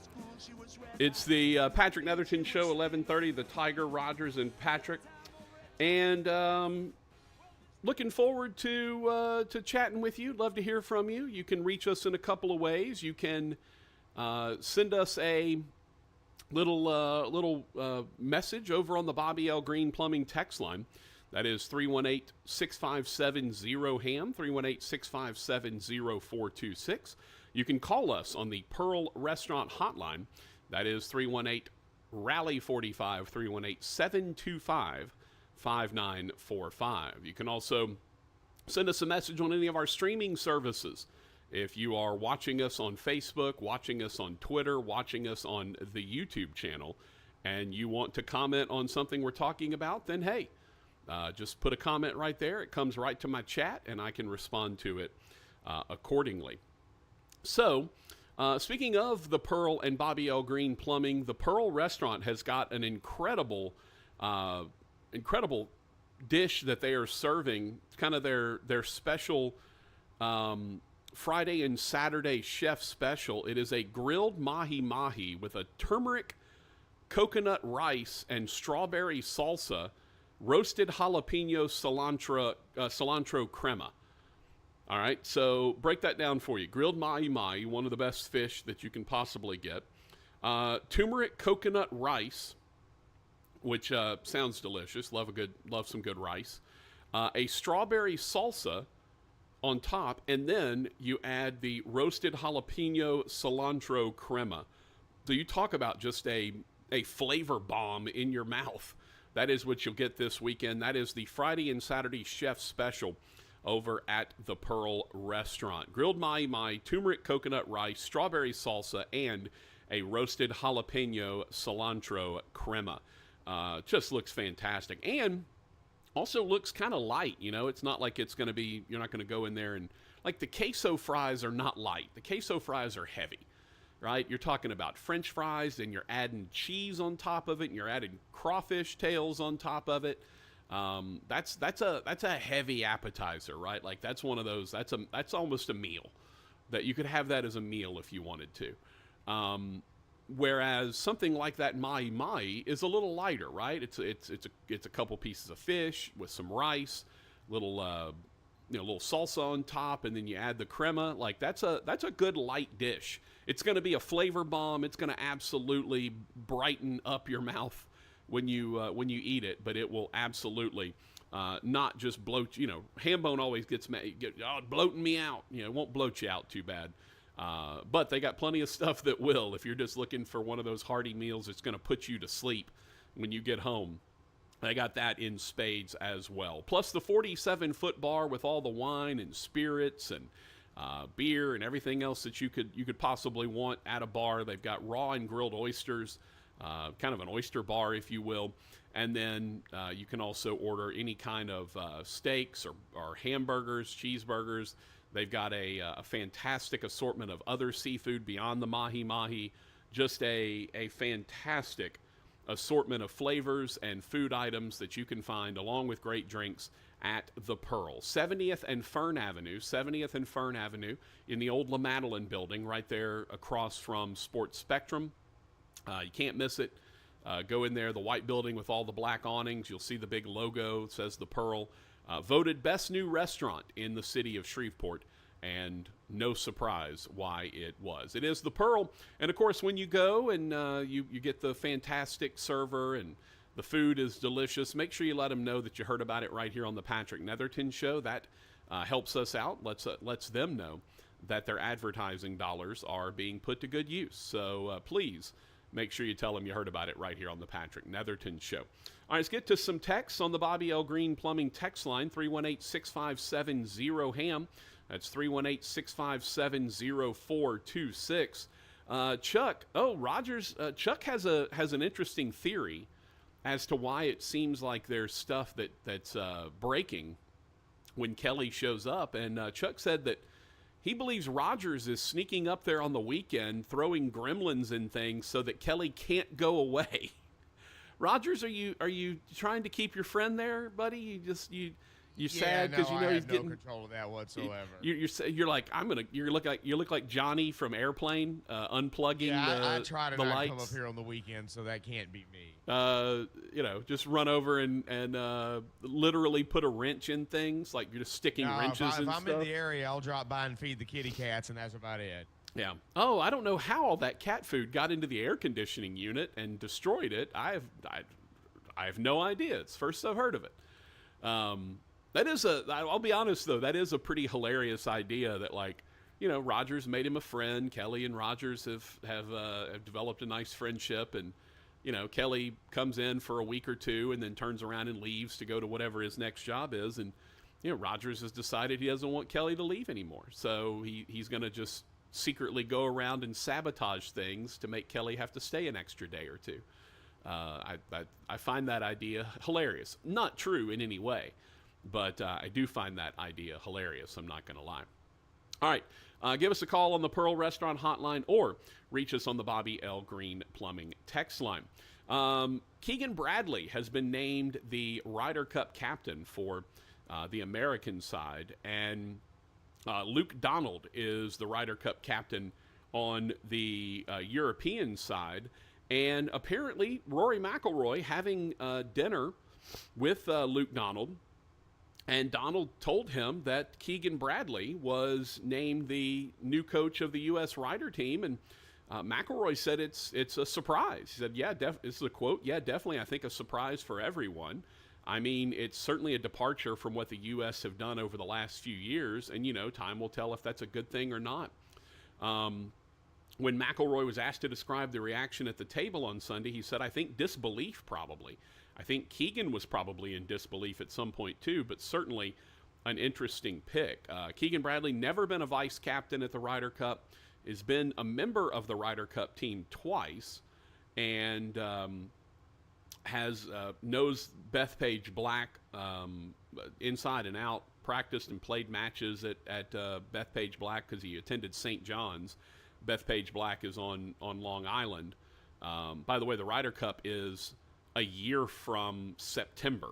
It's the Patrick Netherton Show, 11:30, the Tiger, Rogers, and Patrick. And looking forward to chatting with you. Love to hear from you. You can reach us in a couple of ways. You can send us a little message over on the Bobby L. Green Plumbing text line. That is 318-657-0HAM, 318-657-0426. You can call us on the Pearl Restaurant hotline. That is 318-RALLY-45, 318-725-5945. You can also send us a message on any of our streaming services. If you are watching us on Facebook, watching us on Twitter, watching us on the YouTube channel, and you want to comment on something we're talking about, then hey, just put a comment right there. It comes right to my chat, and I can respond to it accordingly. So, speaking of the Pearl and Bobby L. Green Plumbing, the Pearl Restaurant has got an incredible dish that they are serving. It's kind of their special Friday and Saturday chef special. It is a grilled mahi-mahi with a turmeric, coconut rice, and strawberry salsa, roasted jalapeno cilantro crema. All right, so break that down for you. Grilled mahi-mahi, one of the best fish that you can possibly get. Turmeric coconut rice, which sounds delicious. Love some good rice. A strawberry salsa on top, and then you add the roasted jalapeno cilantro crema. So you talk about just a flavor bomb in your mouth. That is what you'll get this weekend. That is the Friday and Saturday chef special over at the Pearl Restaurant. Grilled mahi-mahi, turmeric coconut rice, strawberry salsa, and a roasted jalapeno cilantro crema. Just looks fantastic. And also looks kind of light, It's not like it's going to be, you're not going to go in there and, like, the queso fries are not light. The queso fries are heavy, right? You're talking about French fries, and you're adding cheese on top of it, and you're adding crawfish tails on top of it. That's a heavy appetizer, right? Like, that's one of those, that's almost a meal. That you could have that as a meal if you wanted to. Whereas something like that mahi-mahi is a little lighter, right? It's a couple pieces of fish with some rice, little salsa on top, and then you add the crema. Like, that's a good light dish. It's going to be a flavor bomb. It's going to absolutely brighten up your mouth when you eat it, but it will absolutely not just bloat. Hambone always gets mad. Bloating me out. It won't bloat you out too bad. But they got plenty of stuff that will. If you're just looking for one of those hearty meals that's going to put you to sleep when you get home, they got that in spades as well. Plus the 47-foot bar with all the wine and spirits and beer and everything else that you could possibly want at a bar. They've got raw and grilled oysters, kind of an oyster bar, if you will. And then you can also order any kind of steaks or hamburgers, cheeseburgers. They've got a fantastic assortment of other seafood beyond the mahi-mahi. Just a fantastic assortment of flavors and food items that you can find along with great drinks at the Pearl. 70th and Fern Avenue in the old La Madeleine building right there across from Sports Spectrum. You can't miss it. Go in there, the white building with all the black awnings. You'll see the big logo. It says the Pearl. Voted best new restaurant in the city of Shreveport, and no surprise why it was. It is the Pearl, and of course when you go and you get the fantastic server and the food is delicious, make sure you let them know that you heard about it right here on the Patrick Netherton Show. That helps us out, lets them know that their advertising dollars are being put to good use. So please make sure you tell them you heard about it right here on the Patrick Netherton Show. All right, let's get to some texts on the Bobby L. Green Plumbing text line, 318-657-0HAM. That's 318-657-0426. Chuck, Chuck has an interesting theory as to why it seems like there's stuff that's breaking when Kelly shows up. And Chuck said that he believes Rogers is sneaking up there on the weekend, throwing gremlins and things so that Kelly can't go away. Rogers, are you trying to keep your friend there, buddy? You sad because you know he's getting no control of that whatsoever. You're like you look like Johnny from Airplane, unplugging I try to the not lights. come up here on the weekend, so that can't be me. Just run over and literally put a wrench in things, like you're just sticking wrenches if and I'm stuff. in the area, I'll drop by and feed the kitty cats, and that's about it. Yeah. Oh, I don't know how all that cat food got into the air conditioning unit and destroyed it. I have no idea. It's the first I've heard of it. I'll be honest though, that is a pretty hilarious idea that, like, Rogers made him a friend. Kelly and Rogers have developed a nice friendship, and Kelly comes in for a week or two and then turns around and leaves to go to whatever his next job is, and Rogers has decided he doesn't want Kelly to leave anymore, so he's going to just secretly go around and sabotage things to make Kelly have to stay an extra day or two. I find that idea hilarious. Not true in any way, but I do find that idea hilarious. I'm not going to lie. All right. Give us a call on the Pearl Restaurant hotline or reach us on the Bobby L. Green Plumbing text line. Keegan Bradley has been named the Ryder Cup captain for the American side, and Luke Donald is the Ryder Cup captain on the European side. And apparently Rory McIlroy having dinner with Luke Donald, and Donald told him that Keegan Bradley was named the new coach of the U.S. Ryder team, and McIlroy said it's a surprise. He said, this is a quote, "Yeah, definitely, I think a surprise for everyone. I mean, it's certainly a departure from what the U.S. have done over the last few years, and, time will tell if that's a good thing or not." When McIlroy was asked to describe the reaction at the table on Sunday, he said, "I think disbelief probably. I think Keegan was probably in disbelief at some point too, but certainly an interesting pick." Keegan Bradley, never been a vice captain at the Ryder Cup, has been a member of the Ryder Cup team twice, and knows Bethpage Black inside and out, practiced and played matches at Bethpage Black because he attended St. John's. Bethpage Black is on Long Island. By the way, the Ryder Cup is a year from September.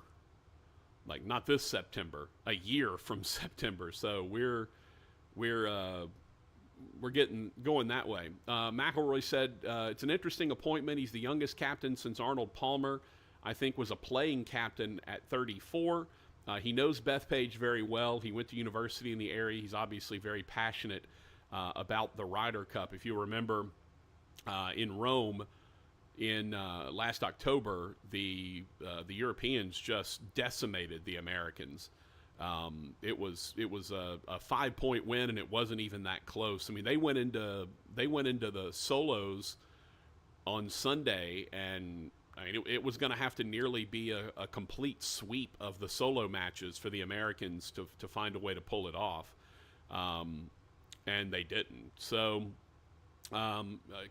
Like, not this September, a year from September. So we're going that way. McIlroy said it's an interesting appointment. He's the youngest captain since Arnold Palmer, I think, was a playing captain at 34. He knows Bethpage very well. He went to university in the area. He's obviously very passionate about the Ryder Cup. If you remember, in Rome in last October, the Europeans just decimated the Americans. It was a 5-point win, and it wasn't even that close. I mean, they went into the solos on Sunday, and I mean, it was going to have to nearly be a complete sweep of the solo matches for the Americans to find a way to pull it off, and they didn't. So,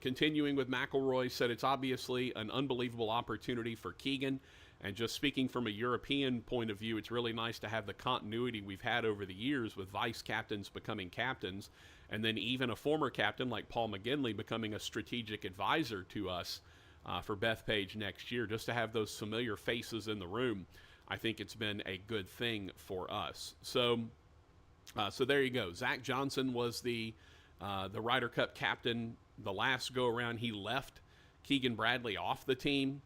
continuing with McIlroy, said it's obviously an unbelievable opportunity for Keegan. And just speaking from a European point of view, it's really nice to have the continuity we've had over the years with vice captains becoming captains, and then even a former captain like Paul McGinley becoming a strategic advisor to us for Bethpage next year. Just to have those familiar faces in the room, I think it's been a good thing for us. So there you go. Zach Johnson was the Ryder Cup captain the last go-around. He left Keegan Bradley off the team.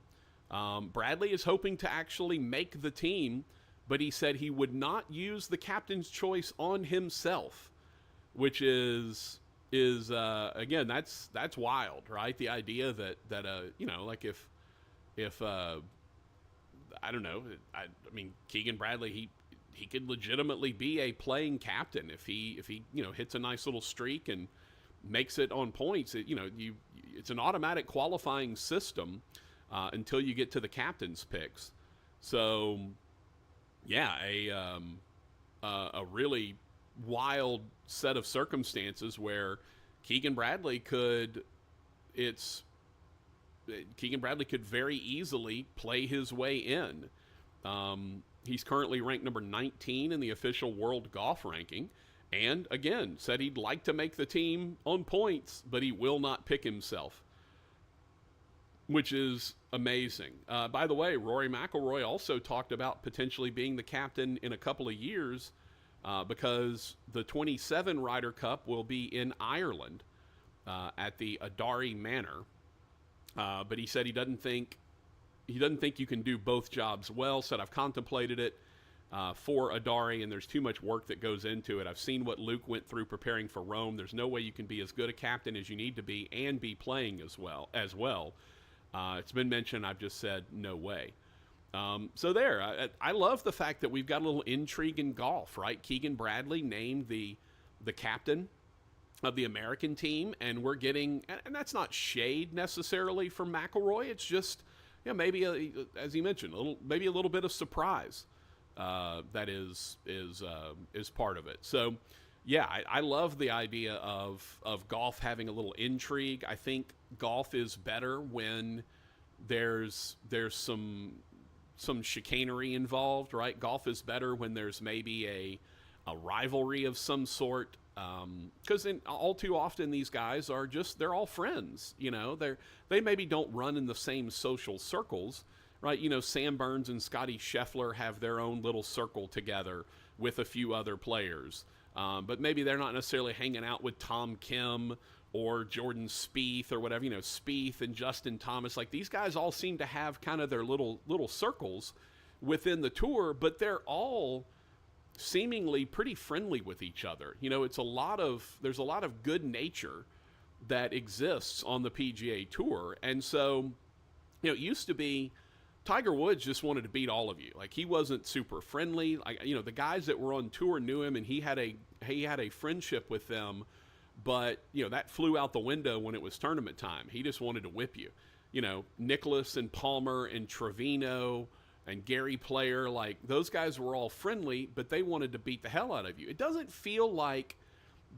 Bradley is hoping to actually make the team, but he said he would not use the captain's choice on himself, which is again, that's wild, right? The idea that like if I don't know, I mean, Keegan Bradley, he could legitimately be a playing captain if he hits a nice little streak and makes it on points. It's an automatic qualifying system. Until you get to the captain's picks. So, yeah, a really wild set of circumstances where Keegan Bradley could very easily play his way in. He's currently ranked number 19 in the official world golf ranking. And, again, said he'd like to make the team on points, but he will not pick himself, which is amazing. By the way, Rory McIlroy also talked about potentially being the captain in a couple of years because the 27 Ryder Cup will be in Ireland at the Adari Manor. But he said he doesn't think you can do both jobs well. Said, I've contemplated it for Adari, and there's too much work that goes into it. I've seen what Luke went through preparing for Rome. There's no way you can be as good a captain as you need to be and be playing as well. It's been mentioned. I've just said no way. So there, I love the fact that we've got a little intrigue in golf, right? Keegan Bradley named the captain of the American team, and we're getting, and that's not shade necessarily from McIlroy. It's just, maybe as he mentioned, maybe a little bit of surprise that is part of it. So. Yeah, I love the idea of golf having a little intrigue. I think golf is better when there's some chicanery involved, right? Golf is better when there's maybe a rivalry of some sort, because all too often these guys are they're all friends. They maybe don't run in the same social circles, right? Sam Burns and Scotty Scheffler have their own little circle together with a few other players. But maybe they're not necessarily hanging out with Tom Kim or Jordan Spieth or whatever, Spieth and Justin Thomas. Like, these guys all seem to have kind of their little circles within the tour, but they're all seemingly pretty friendly with each other. There's a lot of good nature that exists on the PGA Tour. And so, it used to be Tiger Woods just wanted to beat all of you. Like, he wasn't super friendly. Like, the guys that were on tour knew him, and he had a friendship with them, but that flew out the window when it was tournament time. He just wanted to whip you. Nicklaus and Palmer and Trevino and Gary Player, like, those guys were all friendly, but they wanted to beat the hell out of you. It doesn't feel like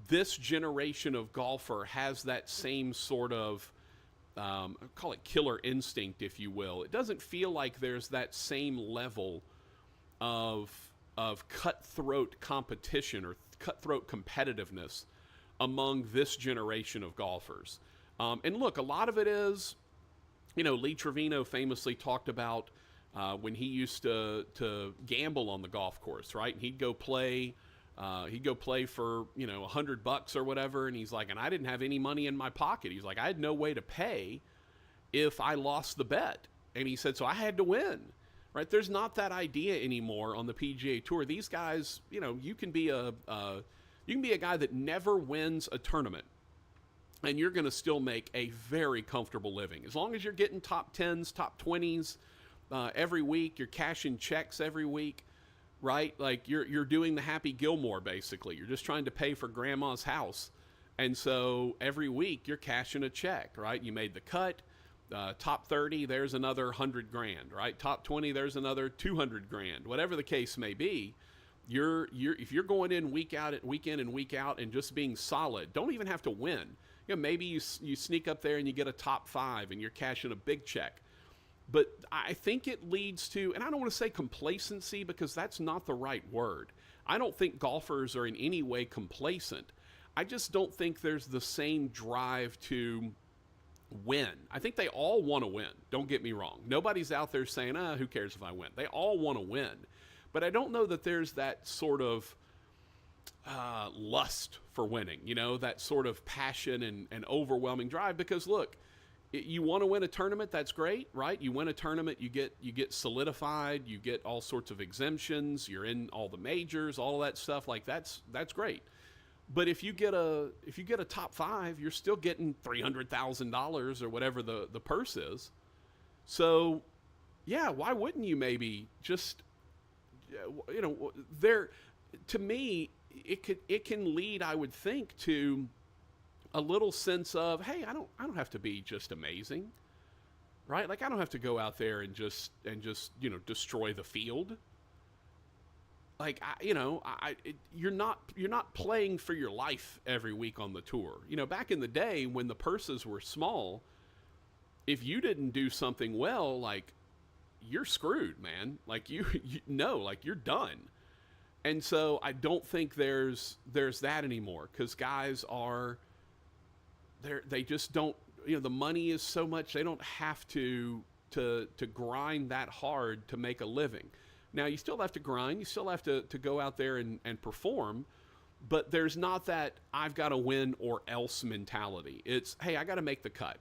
this generation of golfer has that same sort of call it killer instinct, if you will. It doesn't feel like there's that same level of cutthroat competition or cutthroat competitiveness among this generation of golfers. And look, a lot of it is, Lee Trevino famously talked about when he used to gamble on the golf course, right? And he'd go play for, $100 or whatever. And he's like, and I didn't have any money in my pocket. He's like, I had no way to pay if I lost the bet. And he said, so I had to win, right? There's not that idea anymore on the PGA Tour. These guys, you can be a guy that never wins a tournament, and you're going to still make a very comfortable living. As long as you're getting top 10s, top 20s every week, you're cashing checks every week, right? Like you're doing the Happy Gilmore basically. You're just trying to pay for grandma's house. And so every week you're cashing a check, right? You made the cut. Top 30, there's another 100 grand, right? Top 20, there's another 200 grand. Whatever the case may be, if you're going in week in and week out and just being solid, don't even have to win. You know, maybe you sneak up there and you get a top 5 and you're cashing a big check. But I think it leads to, and I don't want to say complacency because that's not the right word. I don't think golfers are in any way complacent. I just don't think there's the same drive to win. I think they all want to win. Don't get me wrong. Nobody's out there saying, who cares if I win? They all want to win. But I don't know that there's that sort of lust for winning, you know, that sort of passion and overwhelming drive. Because look, you want to win a tournament, that's great, right? You win a tournament, you get solidified, you get all sorts of exemptions, you're in all the majors, all that stuff. Like that's great. But if you get a top 5, you're still getting $300,000 or whatever the purse is. So, yeah, why wouldn't you maybe just, you know, to me, it can lead, I would think, to a little sense of, hey, I don't have to be just amazing, right? Like I don't have to go out there and just you know, destroy the field. Like you're not playing for your life every week on the tour. You know, back in the day when the purses were small, if you didn't do something well, like you're screwed, man. Like you know, like you're done. And so I don't think there's that anymore because guys they just don't, you know, the money is so much they don't have to grind that hard to make a living. Now, you still have to grind. You still have to go out there and perform. But there's not that I've got to win or else mentality. It's, hey, I got to make the cut.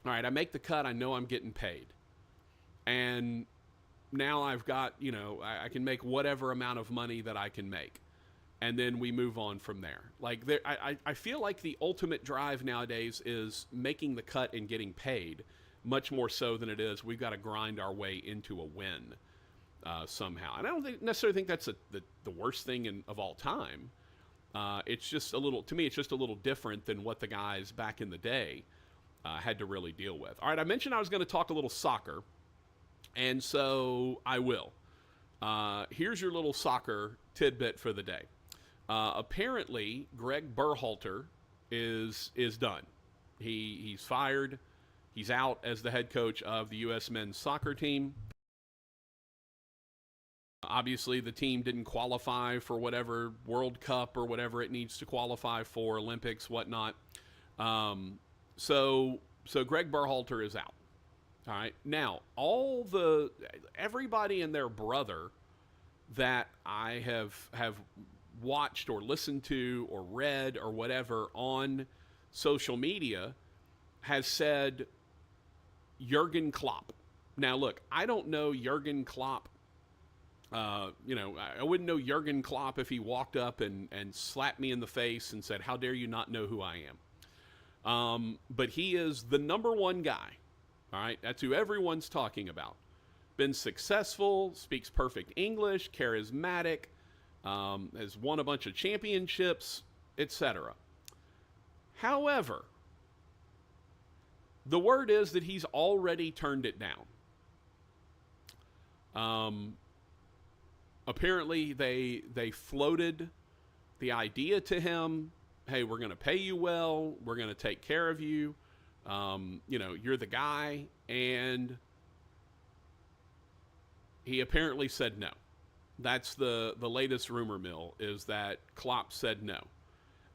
All right, I make the cut. I know I'm getting paid. And now I've got, you know, I can make whatever amount of money that I can make. And then we move on from there. Like, I feel like the ultimate drive nowadays is making the cut and getting paid, much more so than it is we've got to grind our way into a win. Somehow. And I don't necessarily think that's the worst thing of all time. It's just to me, it's just a little different than what the guys back in the day had to really deal with. All right, I mentioned I was going to talk a little soccer, and so I will. Here's your little soccer tidbit for the day. Apparently, Greg Berhalter is done. He's fired. He's out as the head coach of the U.S. men's soccer team. Obviously, the team didn't qualify for whatever World Cup or whatever it needs to qualify for, Olympics, whatnot. So Greg Berhalter is out. All right. Now, everybody and their brother that I have watched or listened to or read or whatever on social media has said Jurgen Klopp. Now, look, I don't know Jurgen Klopp. You know, I wouldn't know Jurgen Klopp if he walked up and slapped me in the face and said, how dare you not know who I am? But he is the number one guy. All right. That's who everyone's talking about. Been successful, speaks perfect English, charismatic, has won a bunch of championships, etc. However, the word is that he's already turned it down. Apparently, they floated the idea to him, hey, we're going to pay you well, we're going to take care of you, you know, you're the guy, and he apparently said no. That's the latest rumor mill, is that Klopp said no.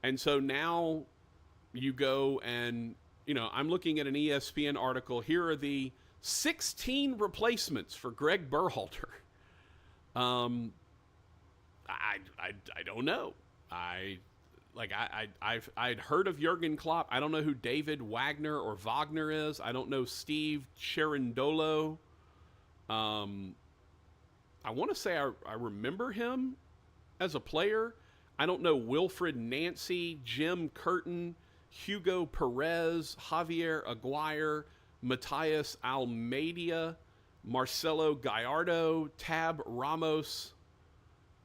And so now you go and, you know, I'm looking at an ESPN article. Here are the 16 replacements for Greg Berhalter. I don't know. I'd heard of Jurgen Klopp. I don't know who David Wagner or Wagner is. I don't know Steve Cherundolo. I want to say I remember him as a player. I don't know Wilfred Nancy, Jim Curtin, Hugo Perez, Javier Aguirre, Matthias Almeida, Marcelo Gallardo, Tab Ramos,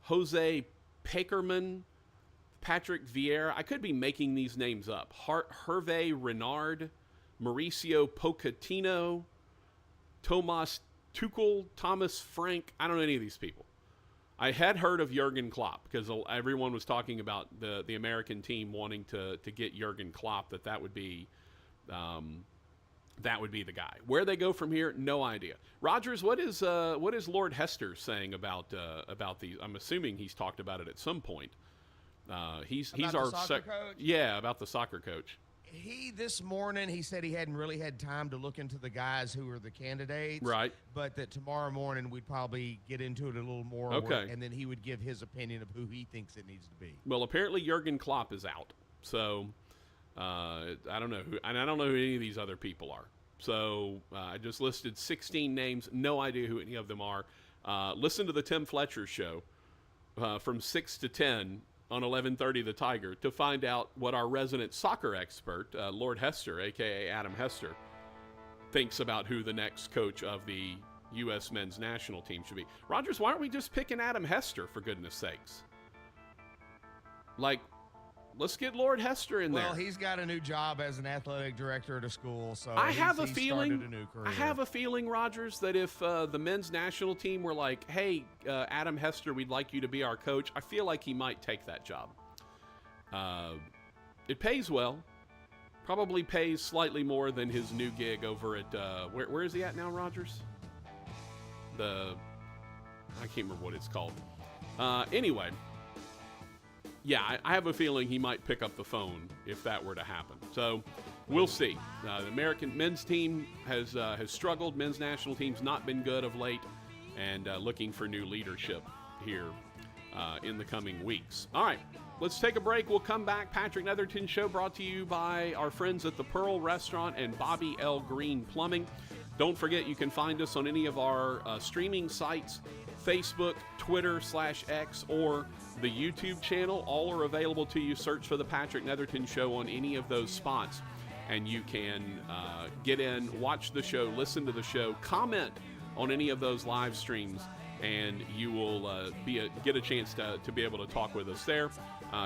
Jose Pekerman, Patrick Vieira. I could be making these names up. Hervé Renard, Mauricio Pochettino, Tomas Tuchel, Thomas Frank. I don't know any of these people. I had heard of Jurgen Klopp because everyone was talking about the American team wanting to get Jurgen Klopp, that would be the guy. Where they go from here, no idea. Rogers, what is Lord Hester saying about these? I'm assuming he's talked about it at some point. He's our soccer coach? Yeah, about the soccer coach. This morning, he said he hadn't really had time to look into the guys who were the candidates. Right. But that tomorrow morning we'd probably get into it a little more. Okay. And then he would give his opinion of who he thinks it needs to be. Well, apparently Jurgen Klopp is out. So I don't know who, and I don't know who any of these other people are. So I just listed 16 names. No idea who any of them are. Listen to the Tim Fletcher show from 6 to 10 on 11:30 The Tiger to find out what our resident soccer expert, Lord Hester, a.k.a. Adam Hester, thinks about who the next coach of the U.S. men's national team should be. Rogers, why aren't we just picking Adam Hester, for goodness sakes? Let's get Lord Hester in there. Well, he's got a new job as an athletic director at a school, so I have a started a new career. I have a feeling, Rogers, that if the men's national team were like, hey, Adam Hester, we'd like you to be our coach, I feel like he might take that job. It pays well. Probably pays slightly more than his new gig over at, where is he at now, Rogers? I can't remember what it's called. Anyway. Yeah, I have a feeling he might pick up the phone if that were to happen. So we'll see. The American men's team has struggled. Men's national team's not been good of late, and looking for new leadership here in the coming weeks. All right, let's take a break. We'll come back. Patrick Netherton Show brought to you by our friends at the Pearl Restaurant and Bobby L. Green Plumbing. Don't forget, you can find us on any of our streaming sites, Facebook, Twitter /X, or the YouTube channel. All are available to you. Search for the Patrick Netherton Show on any of those spots, and you can get in, watch the show, listen to the show, comment on any of those live streams, and you will get a chance to be able to talk with us there.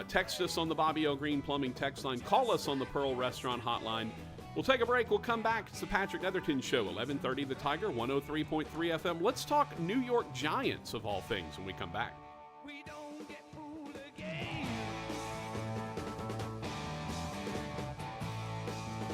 Text us on the Bobby O. Green Plumbing text line. Call us on the Pearl Restaurant hotline. We'll take a break. We'll come back. It's the Patrick Netherton Show, 11:30 The Tiger, 103.3 FM. Let's talk New York Giants, of all things, when we come back.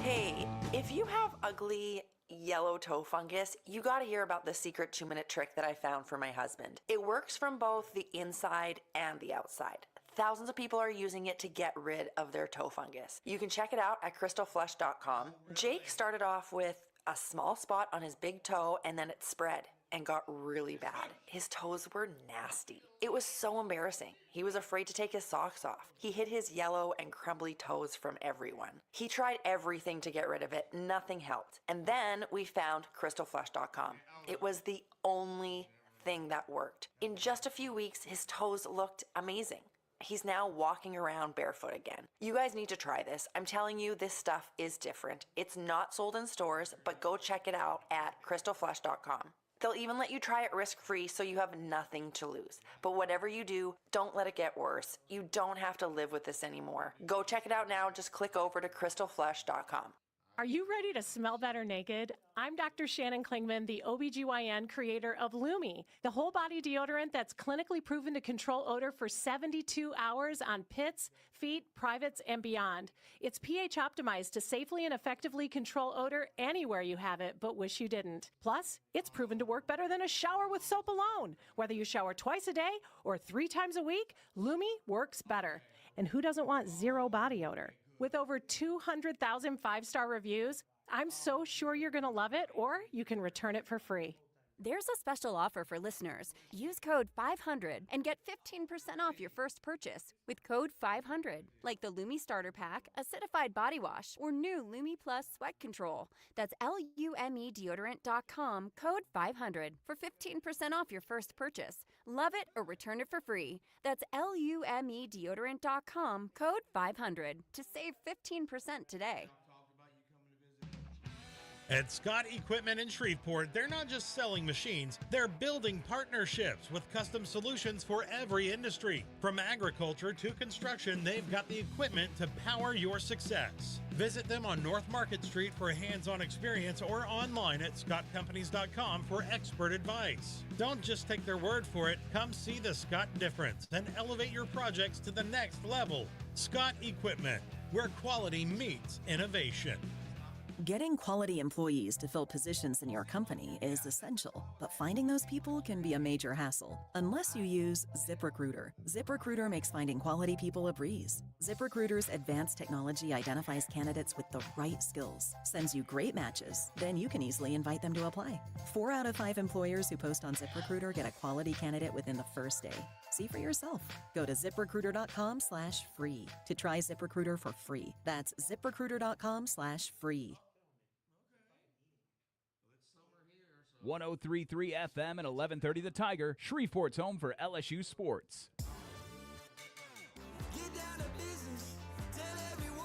Hey, if you have ugly yellow toe fungus, you gotta hear about the secret 2-minute trick that I found for my husband. It works from both the inside and the outside. Thousands of people are using it to get rid of their toe fungus. You can check it out at crystalflesh.com. Jake started off with a small spot on his big toe, and then it spread and got really bad. His toes were nasty. It was so embarrassing. He was afraid to take his socks off. He hid his yellow and crumbly toes from everyone. He tried everything to get rid of it. Nothing helped. And then we found crystalflesh.com. It was the only thing that worked. In just a few weeks, his toes looked amazing. He's now walking around barefoot again. You guys need to try this. I'm telling you, this stuff is different. It's not sold in stores, but go check it out at crystalflesh.com. They'll even let you try it risk-free, so you have nothing to lose. But whatever you do, don't let it get worse. You don't have to live with this anymore. Go check it out now. Just click over to crystalflesh.com. Are you ready to smell better naked? I'm Dr. Shannon Klingman, the OBGYN creator of Lumi, the whole body deodorant that's clinically proven to control odor for 72 hours on pits, feet, privates, and beyond. It's pH optimized to safely and effectively control odor anywhere you have it, but wish you didn't. Plus, it's proven to work better than a shower with soap alone. Whether you shower twice a day or 3 times a week, Lumi works better. And who doesn't want zero body odor? With over 200,000 5-star reviews, I'm so sure you're going to love it, or you can return it for free. There's a special offer for listeners. Use code 500 and get 15% off your first purchase with code 500, like the Lumi Starter Pack, Acidified Body Wash, or new Lumi Plus Sweat Control. That's LUME deodorant.com, code 500 for 15% off your first purchase. Love it or return it for free. That's LUME deodorant.com, code 500 to save 15% today. At Scott Equipment in Shreveport, they're not just selling machines, they're building partnerships with custom solutions for every industry. From agriculture to construction, they've got the equipment to power your success. Visit them on North Market Street for hands-on experience or online at scottcompanies.com for expert advice. Don't just take their word for it, come see the Scott difference and elevate your projects to the next level. Scott Equipment, where quality meets innovation. Getting quality employees to fill positions in your company is essential, but finding those people can be a major hassle unless you use ZipRecruiter. ZipRecruiter makes finding quality people a breeze. ZipRecruiter's advanced technology identifies candidates with the right skills, sends you great matches, then you can easily invite them to apply. 4 out of 5 employers who post on ZipRecruiter get a quality candidate within the first day. See for yourself. Go to ziprecruiter.com/free to try ZipRecruiter for free. That's ziprecruiter.com/free. 103.3 FM and 1130 The Tiger, Shreveport's home for LSU sports. Get down to business. Tell everyone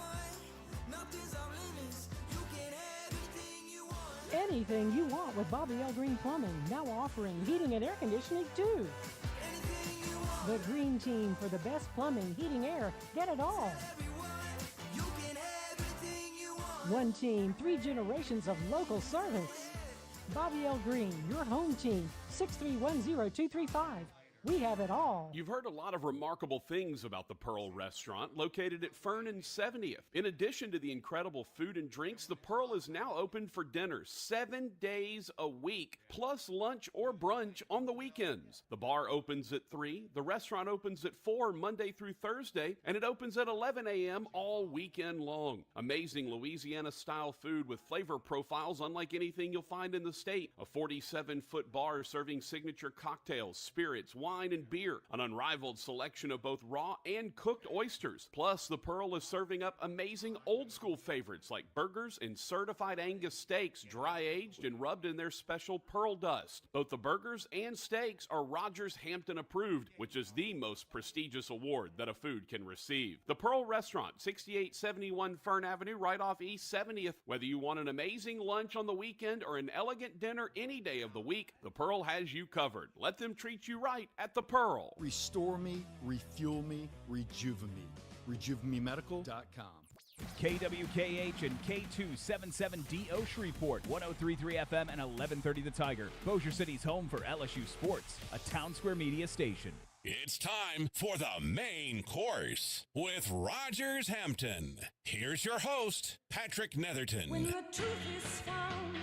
nothing's off limits. You can have anything you want. Anything you want with Bobby L. Green Plumbing, now offering heating and air conditioning too. The Green Team for the best plumbing, heating, air, get it all. One team, 3 generations of local service. Bobby L. Green, your home team, 6310235. We have it all. You've heard a lot of remarkable things about the Pearl Restaurant, located at Fern and 70th. In addition to the incredible food and drinks, the Pearl is now open for dinner 7 days a week, plus lunch or brunch on the weekends. The bar opens at 3, the restaurant opens at 4 Monday through Thursday, and it opens at 11 a.m. all weekend long. Amazing Louisiana-style food with flavor profiles unlike anything you'll find in the state. A 47-foot bar serving signature cocktails, spirits, wine, and beer, an unrivaled selection of both raw and cooked oysters. Plus, the Pearl is serving up amazing old-school favorites like burgers and certified Angus steaks, dry-aged and rubbed in their special Pearl dust. Both the burgers and steaks are Rogers Hampton approved, which is the most prestigious award that a food can receive. The Pearl Restaurant, 6871 Fern Avenue, right off East 70th. Whether you want an amazing lunch on the weekend or an elegant dinner any day of the week, the Pearl has you covered. Let them treat you right at the Pearl. Restore me, refuel me, rejuvenate. RejuveMeMedical.com. KWKH and K277DO Shreveport, 103.3 FM and 1130 The Tiger. Bossier City's home for LSU sports, a Town Square Media station. It's time for the main course with Rogers Hampton. Here's your host, Patrick Netherton. When the truth is found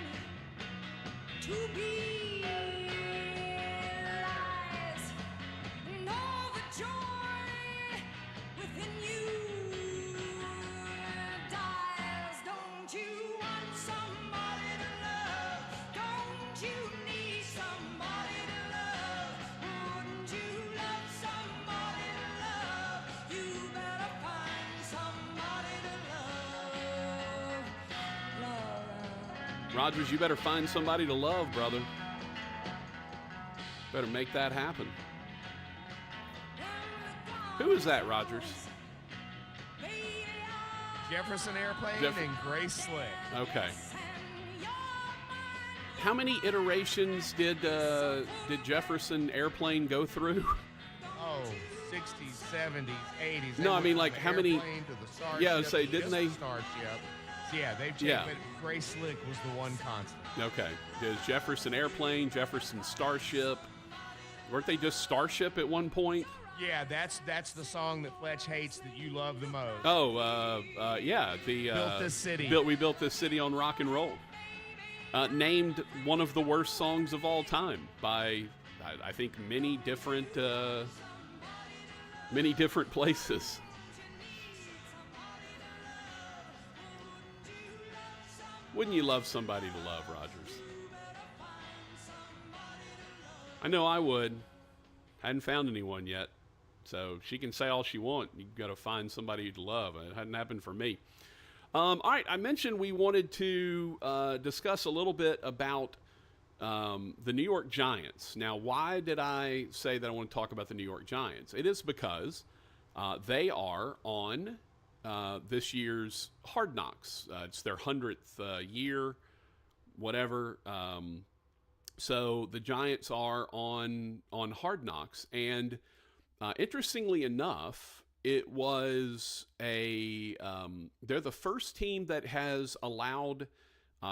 to be Rogers, you better find somebody to love, brother. Better make that happen. Who is that, Rogers? Jefferson Airplane and Grace Slick. Okay. How many iterations did Jefferson Airplane go through? Oh, 60s, 70s, 80s. No, I mean, like, how many? Yeah, I'd say, didn't they? Starship. Yeah, they've changed, but Grace Slick was the one constant. Okay. There's Jefferson Airplane, Jefferson Starship. Weren't they just Starship at one point? Yeah, that's the song that Fletch hates that you love the most. Oh, yeah. Built This City. We built this city on rock and roll. Named one of the worst songs of all time by, I think, many different places. Wouldn't you love somebody to love, Rogers? I know I would. Hadn't found anyone yet. So she can say all she wants. You got to find somebody to love. It hadn't happened for me. All right, I mentioned we wanted to discuss a little bit about the New York Giants. Now, why did I say that I want to talk about the New York Giants? It is because they are on this year's Hard Knocks. It's their 100th year whatever. So the Giants are on Hard Knocks, and interestingly enough, it was they're the first team that has allowed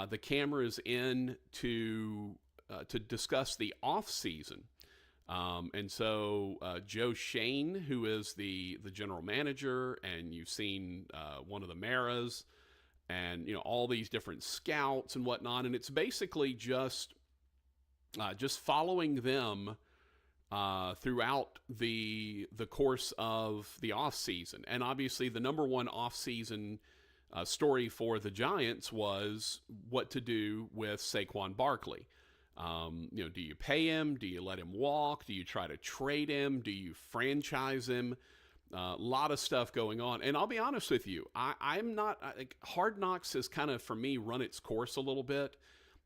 the cameras in to discuss the off season. And so Joe Shane, who is the general manager, and you've seen one of the Maras, and all these different scouts and whatnot, and it's basically just following them throughout the course of the off season. And obviously, the number one off season story for the Giants was what to do with Saquon Barkley. Do you pay him? Do you let him walk? Do you try to trade him? Do you franchise him? A lot of stuff going on. And I'll be honest with you, I'm not Hard Knocks has kind of, for me, run its course a little bit.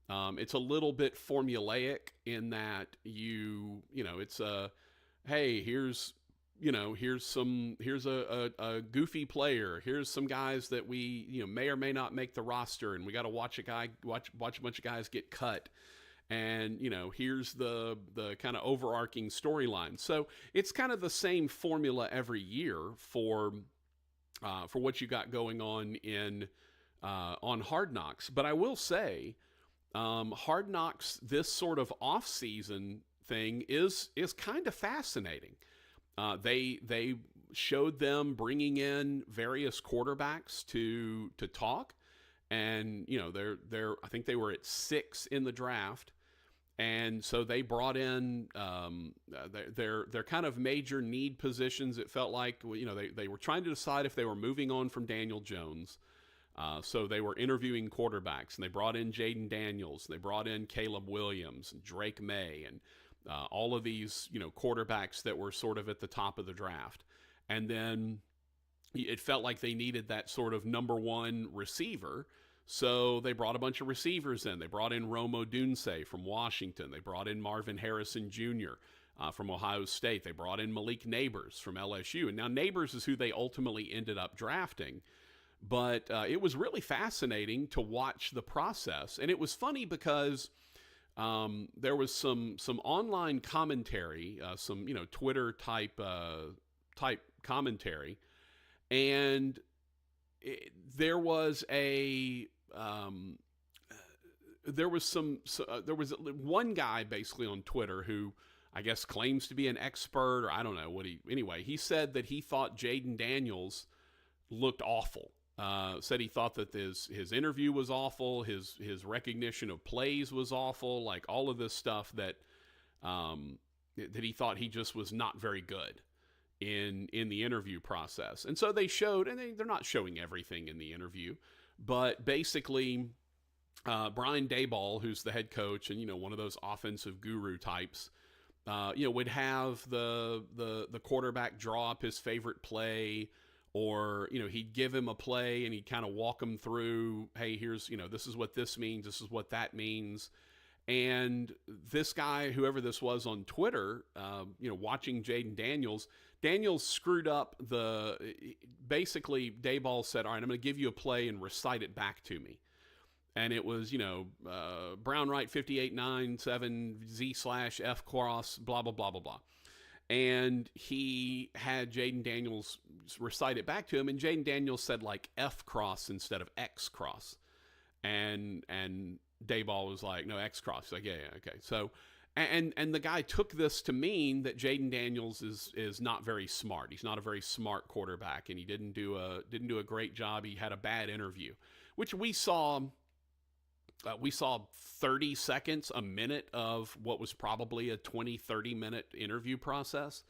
It's a little bit formulaic in that it's hey, here's a goofy player. Here's some guys that we, may or may not make the roster, and we got to watch a bunch of guys get cut. And, here's the kind of overarching storyline. So it's kind of the same formula every year for what you got going on on Hard Knocks. But I will say, Hard Knocks, this sort of off-season thing is kind of fascinating. They showed them bringing in various quarterbacks to talk, and I think they were at 6 in the draft, and so they brought in their kind of major need positions. It felt like they were trying to decide if they were moving on from Daniel Jones. So they were interviewing quarterbacks, and they brought in Jaden Daniels, and they brought in Caleb Williams, and Drake May, and all of these, quarterbacks that were sort of at the top of the draft. And then it felt like they needed that sort of number one receiver. So they brought a bunch of receivers in. They brought in Rome Odunze from Washington. They brought in Marvin Harrison Jr. From Ohio State. They brought in Malik Neighbors from LSU. And now Neighbors is who they ultimately ended up drafting. But it was really fascinating to watch the process. And it was funny because there was some online commentary, some Twitter type commentary, and there was one guy basically on Twitter who I guess claims to be an expert, or I don't know anyway, he said that he thought Jaden Daniels looked awful. Said he thought that his interview was awful, his recognition of plays was awful, like all of this stuff that he thought he just was not very good in the interview process. And so they showed, and they're not showing everything in the interview, but basically Brian Daboll, who's the head coach and one of those offensive guru types, would have the quarterback draw up his favorite play. Or, he'd give him a play and he'd kind of walk him through, hey, here's, this is what this means, this is what that means. And this guy, whoever this was on Twitter, watching Jaden Daniels screwed up basically Daboll said, all right, I'm going to give you a play and recite it back to me. And it was, Brown right 58-9-7 Z/F cross, blah, blah, blah, blah, blah. And he had Jaden Daniels recite it back to him, and Jaden Daniels said like F cross instead of X cross. And Daboll was like, no, X cross. He's like, yeah, okay. So, and the guy took this to mean that Jaden Daniels is not very smart. He's not a very smart quarterback, and he didn't do a great job. He had a bad interview, which we saw 30 seconds, a minute of what was probably a 20-30 minute interview process.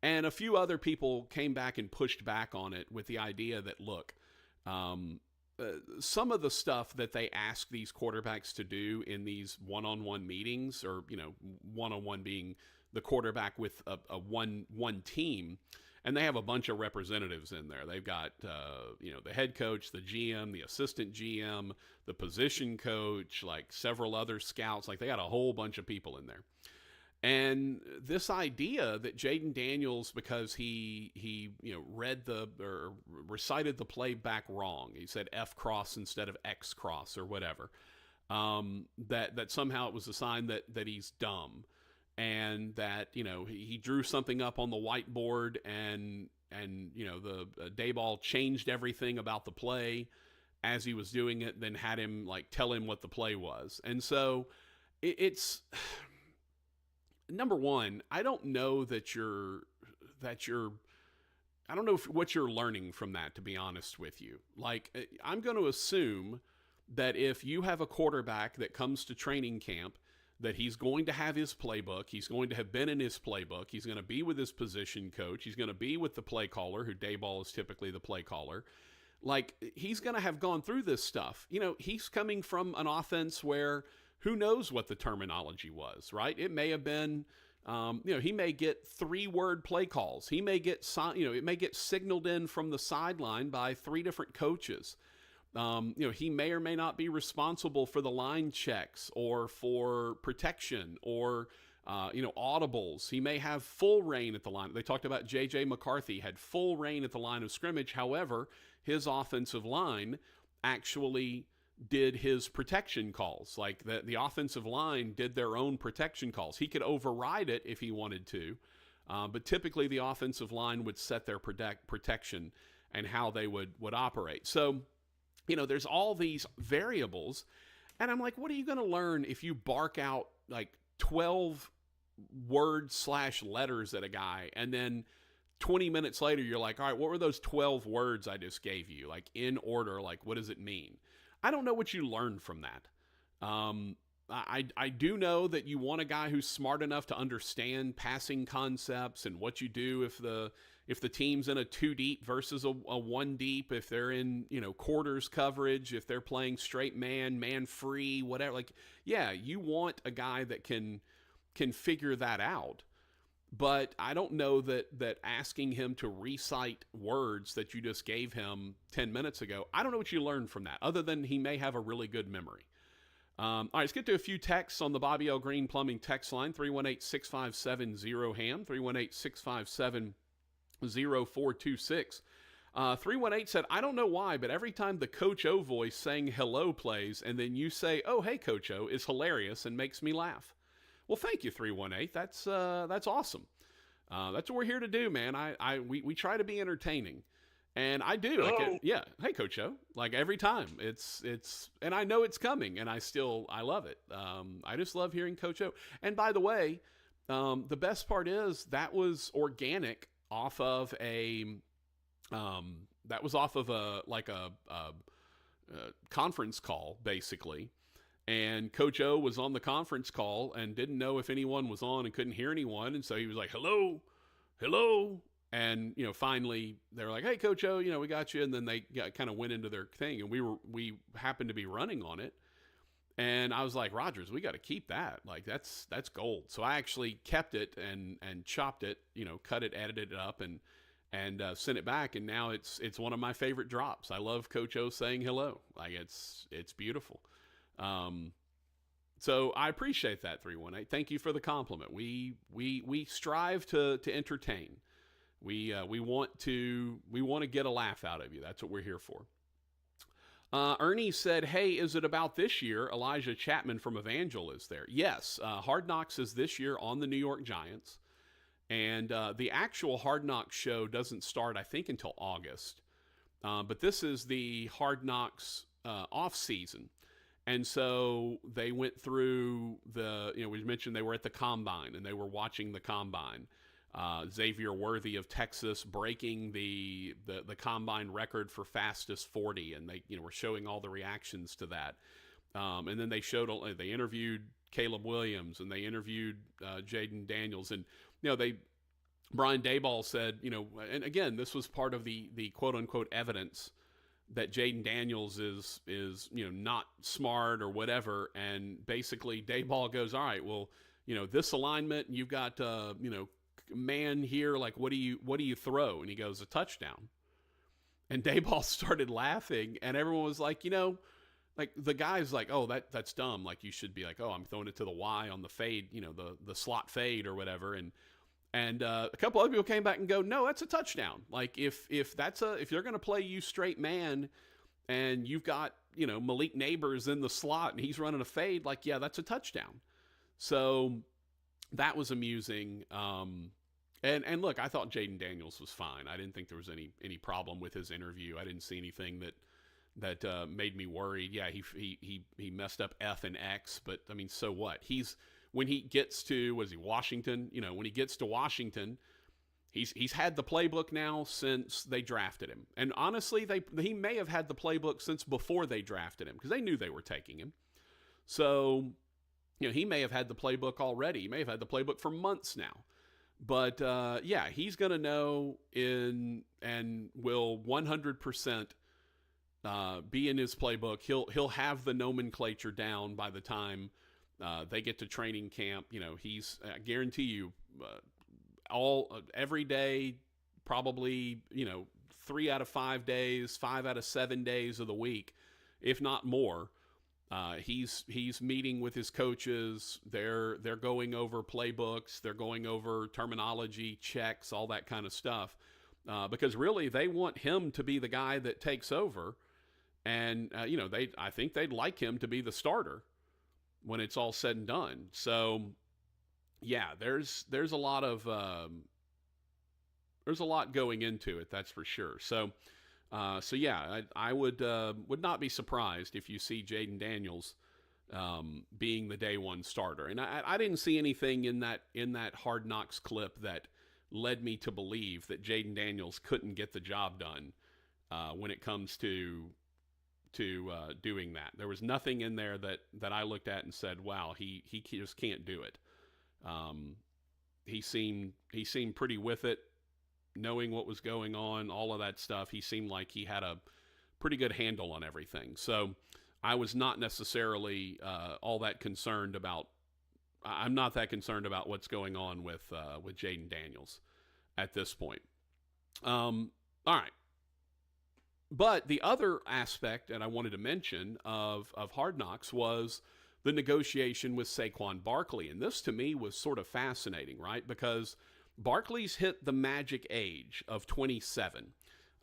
And a few other people came back and pushed back on it with the idea that, look, some of the stuff that they ask these quarterbacks to do in these one-on-one meetings, or, one-on-one being the quarterback with a one team, and they have a bunch of representatives in there. They've got, the head coach, the GM, the assistant GM, the position coach, like several other scouts. Like, they got a whole bunch of people in there. And this idea that Jaden Daniels, because he read or recited the play back wrong, he said F cross instead of X cross or whatever. that somehow it was a sign that he's dumb, and that, you know, he drew something up on the whiteboard, and you know, the Dayball changed everything about the play as he was doing it, then had him like tell him what the play was. And so it's number one, I don't know I don't know what you're learning from that, to be honest with you. Like, I'm going to assume that if you have a quarterback that comes to training camp, that he's going to have his playbook, he's going to have been in his playbook, he's going to be with his position coach, he's going to be with the play caller, who Dayball is typically the play caller. Like, he's going to have gone through this stuff. You know, he's coming from an offense where who knows what the terminology was, right? It may have been, you know, he may get 3-word play calls. He may get, you know, it may get signaled in from the sideline by 3 different coaches. You know, he may or may not be responsible for the line checks or for protection or, you know, audibles. He may have full reign at the line. They talked about J.J. McCarthy had full reign at the line of scrimmage. However, his offensive line actually did his protection calls. Like, the offensive line did their own protection calls. He could override it if he wanted to, but typically the offensive line would set their protection and how they would operate. So, you know, there's all these variables, and I'm like, what are you going to learn if you bark out like 12 words/letters at a guy, and then 20 minutes later you're like, all right, what were those 12 words I just gave you? Like, in order, like, what does it mean? I don't know what you learned from that. I do know that you want a guy who's smart enough to understand passing concepts and what you do if the team's in a 2 deep versus a 1 deep, if they're in, you know, quarters coverage, if they're playing straight man free, whatever. Like, yeah, you want a guy that can figure that out. But I don't know that asking him to recite words that you just gave him 10 minutes ago, I don't know what you learned from that, other than he may have a really good memory. All right, let's get to a fefew texts on the Bobby L. Green Plumbing text line, 318-657-0HAM, 318-657-0426. 318 said, I don't know why, but every time the Coach O voice saying hello plays, and then you say, oh, hey, Coach O, is hilarious and makes me laugh. Well, thank you, 318. That's awesome. That's what we're here to do, man. We try to be entertaining, and I do. Like, yeah. Hey, Coach O. Like, every time it's, and I know it's coming, and I love it. I just love hearing Coach O. And by the way, the best part is that was organic off of a conference call, basically. And Coach O was on the conference call and didn't know if anyone was on and couldn't hear anyone. And so he was like, hello. And, you know, finally they were like, hey, Coach O, you know, we got you. And then they kind of went into their thing, and we happened to be running on it. And I was like, Rogers, we got to keep that. Like, that's gold. So I actually kept it and chopped it, you know, cut it, edited it up, and sent it back. And now it's one of my favorite drops. I love Coach O saying hello. Like, it's beautiful. So I appreciate that, 318. Thank you for the compliment. We strive to entertain. We want to get a laugh out of you. That's what we're here for. Ernie said, hey, is it about this year? Elijah Chapman from Evangel is there. Yes. Hard Knocks is this year on the New York Giants. And, the actual Hard Knocks show doesn't start, I think, until August. But this is the Hard Knocks, off season. And so they went through we mentioned they were at the Combine, and they were watching the Combine. Xavier Worthy of Texas breaking the Combine record for fastest 40, and they, were showing all the reactions to that. And then they interviewed Caleb Williams, and they interviewed Jaden Daniels, and Brian Dayball said, and again, this was part of the quote unquote evidence that Jaden Daniels is not smart or whatever. And basically Dayball goes, all right, well, this alignment, you've got, man here, like, what do you throw? And he goes, a touchdown. And Dayball started laughing, and everyone was like, like the guy's like, oh, that's dumb. Like, you should be like, oh, I'm throwing it to the Y on the fade, the slot fade or whatever. And a couple other people came back and go, no, that's a touchdown. Like, if you're going to play you straight man, and you've got, Malik Neighbors in the slot and he's running a fade, like, yeah, that's a touchdown. So that was amusing. And look, I thought Jaden Daniels was fine. I didn't think there was any problem with his interview. I didn't see anything that made me worried. Yeah, he messed up F and X, but I mean, so what? When he gets to, Washington? When he gets to Washington, he's had the playbook now since they drafted him. And honestly, he may have had the playbook since before they drafted him because they knew they were taking him. So, he may have had the playbook already. He may have had the playbook for months now. But, yeah, he's going to know and will 100% be in his playbook. He'll have the nomenclature down by the time they get to training camp. I guarantee you, every day, probably 3 out of 5 days, 5 out of 7 days of the week, if not more. He's meeting with his coaches. They're going over playbooks. They're going over terminology, checks, all that kind of stuff. Because really, they want him to be the guy that takes over. And I think they'd like him to be the starter when it's all said and done. So, yeah, there's a lot of there's a lot going into it, that's for sure. So yeah, I would not be surprised if you see Jaden Daniels being the day one starter. And I didn't see anything in that Hard Knocks clip that led me to believe that Jaden Daniels couldn't get the job done when it comes to doing that. There was nothing in there that I looked at and said, wow, he just can't do it. He seemed pretty with it, knowing what was going on, all of that stuff. He seemed like he had a pretty good handle on everything. So I was not necessarily all that concerned about. I'm not that concerned about what's going on with Jaden Daniels at this point. All right. But the other aspect that I wanted to mention of Hard Knocks was the negotiation with Saquon Barkley. And this to me was sort of fascinating, right? Because Barkley's hit the magic age of 27.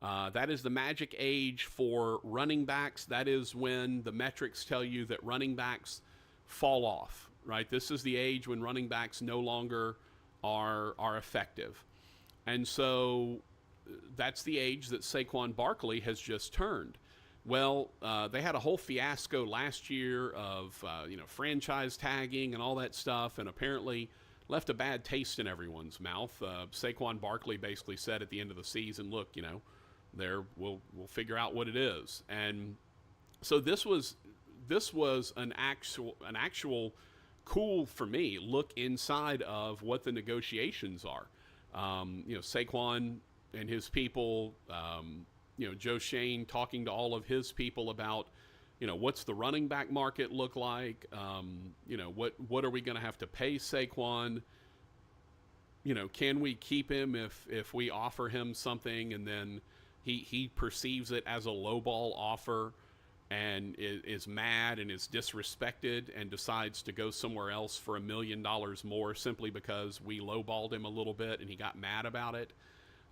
That is the magic age for running backs. That is when the metrics tell you that running backs fall off, right? This is the age when running backs no longer are effective. And so that's the age that Saquon Barkley has just turned. Well, they had a whole fiasco last year of franchise tagging and all that stuff, and apparently left a bad taste in everyone's mouth. Saquon Barkley basically said at the end of the season, "Look, we'll figure out what it is." And so this was an actual cool, for me, look inside of what the negotiations are. Saquon and his people, Joe Shane talking to all of his people about, what's the running back market look like? What are we going to have to pay Saquon? Can we keep him if we offer him something and then he perceives it as a lowball offer and is mad and is disrespected and decides to go somewhere else for $1 million more simply because we lowballed him a little bit and he got mad about it?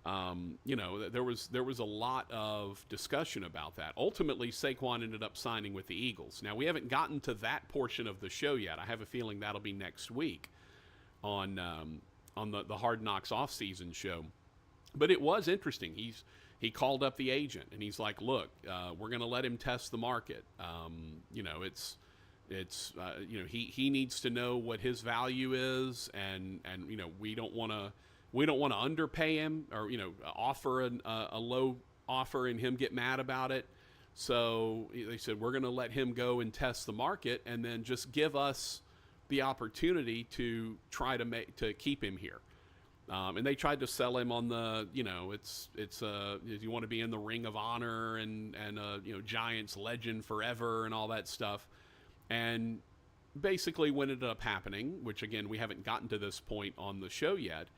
There was a lot of discussion about that. Ultimately, Saquon ended up signing with the Eagles. Now, we haven't gotten to that portion of the show yet. I have a feeling that'll be next week on the Hard Knocks offseason show. But it was interesting. He called up the agent and he's like, "Look, we're going to let him test the market. He needs to know what his value is, and we don't want to underpay him or offer a low offer and him get mad about it. So they said we're going to let him go and test the market and then just give us the opportunity to try to keep him here." And they tried to sell him on the you want to be in the Ring of Honor and Giants legend forever and all that stuff. And basically what ended up happening, which again we haven't gotten to this point on the show yet,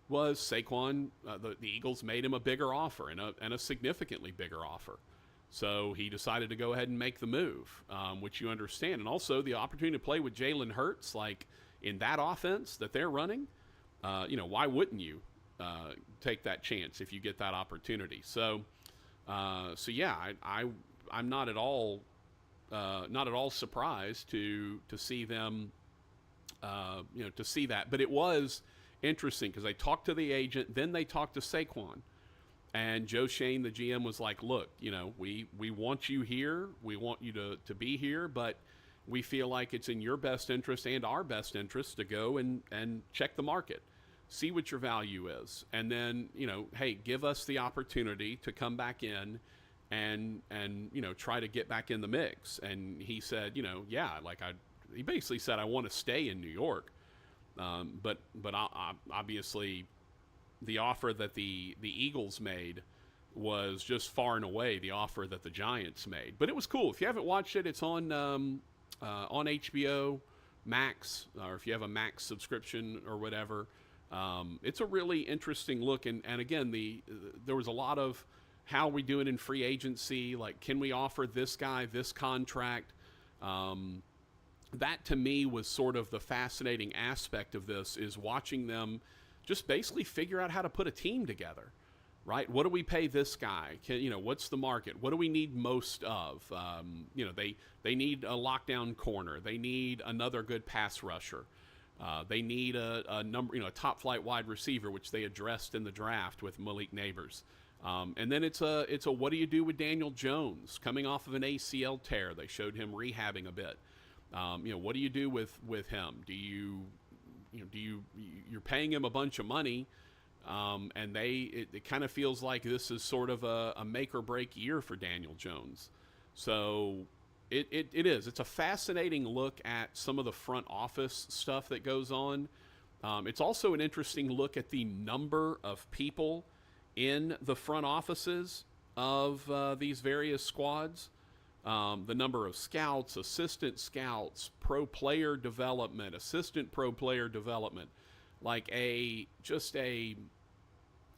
was Saquon, the Eagles made him a bigger offer and a significantly bigger offer. So he decided to go ahead and make the move, which you understand. And also the opportunity to play with Jalen Hurts, like in that offense that they're running, why wouldn't you take that chance if you get that opportunity? So yeah, I'm not at all not at all surprised to see them, to see that. But it was interesting because they talked to the agent, then they talked to Saquon. And Joe Shane, the GM, was like, look, we want you here. We want you to be here, but we feel like it's in your best interest and our best interest to go and check the market, see what your value is. And then, hey, give us the opportunity to come back in and try to get back in the mix. And he said, he basically said, I want to stay in New York. But obviously the offer that the Eagles made was just far and away the offer that the Giants made. But it was cool. If you haven't watched it, it's on HBO Max, or if you have a Max subscription or whatever. It's a really interesting look. And again, there was a lot of how we do it in free agency. Like, can we offer this guy this contract? That to me was sort of the fascinating aspect of this, is watching them just basically figure out how to put a team together, right? What do we pay this guy? What's the market? What do we need most of? They need a lockdown corner. They need another good pass rusher. They need a top flight wide receiver, which they addressed in the draft with Malik Neighbors. And then it's a what do you do with Daniel Jones coming off of an ACL tear? They showed him rehabbing a bit. What do you do with him? You're paying him a bunch of money, and it kind of feels like this is sort of a make or break year for Daniel Jones. So it's a fascinating look at some of the front office stuff that goes on. It's also an interesting look at the number of people in the front offices of these various squads. The number of scouts, assistant scouts, pro player development, assistant pro player development, like a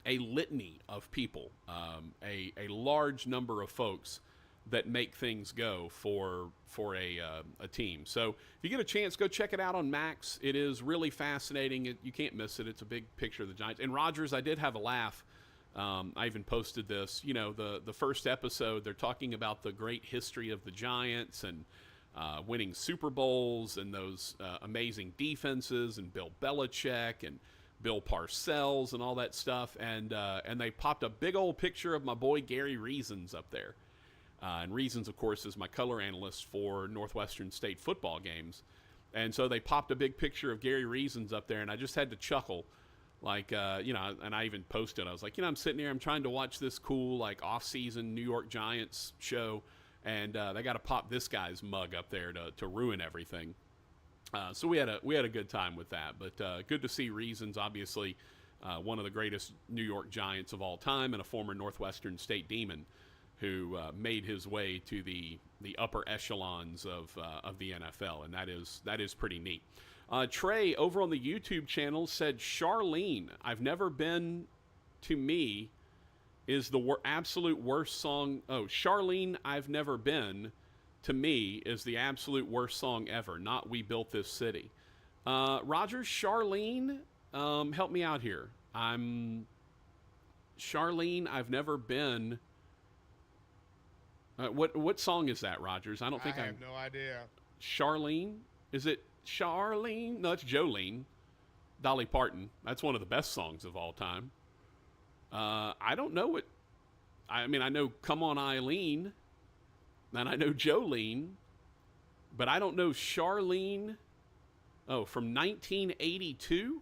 litany of people, a large number of folks that make things go for a team. So if you get a chance, go check it out on Max. It is really fascinating. You can't miss it. It's a big picture of the Giants. And Rodgers, I did have a laugh. I even posted this, the first episode, they're talking about the great history of the Giants and winning Super Bowls and those amazing defenses and Bill Belichick and Bill Parcells and all that stuff. And they popped a big old picture of my boy Gary Reasons up there. And Reasons, of course, is my color analyst for Northwestern State football games. And so they popped a big picture of Gary Reasons up there, and I just had to chuckle. Like, and I even posted, I was like, I'm sitting here, I'm trying to watch this cool, like, off-season New York Giants show, and they got to pop this guy's mug up there to ruin everything. So we had a good time with that. But good to see Reasons, obviously, one of the greatest New York Giants of all time and a former Northwestern State Demon who made his way to the upper echelons of the NFL, and that is pretty neat. Trey over on the YouTube channel said, Charlene, I've never been to me is the absolute worst song. Oh, Charlene, I've never been to me is the absolute worst song ever. Not We Built This City. Rogers, Charlene, help me out here. Charlene, I've never been. What song is that, Rogers? I have no idea. Charlene? Is it Charlene? No, it's Jolene. Dolly Parton. That's one of the best songs of all time. I don't know what. I know Come On Eileen, and I know Jolene, but I don't know Charlene. Oh, from 1982,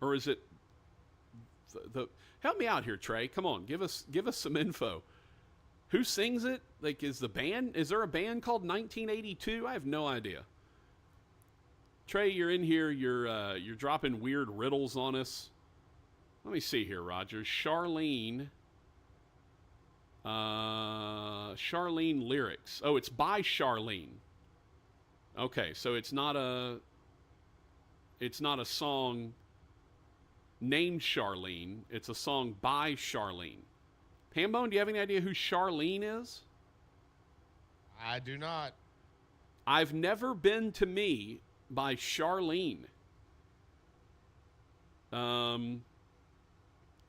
or is it the? Help me out here, Trey. Come on, give us some info. Who sings it? Like, is there a band called 1982? I have no idea. Trey, you're in here. You're dropping weird riddles on us. Let me see here, Rogers. Charlene lyrics. Oh, it's by Charlene. Okay, so it's not a song named Charlene. It's a song by Charlene. Hambone, do you have any idea who Charlene is? I do not. I've Never Been to Me by Charlene.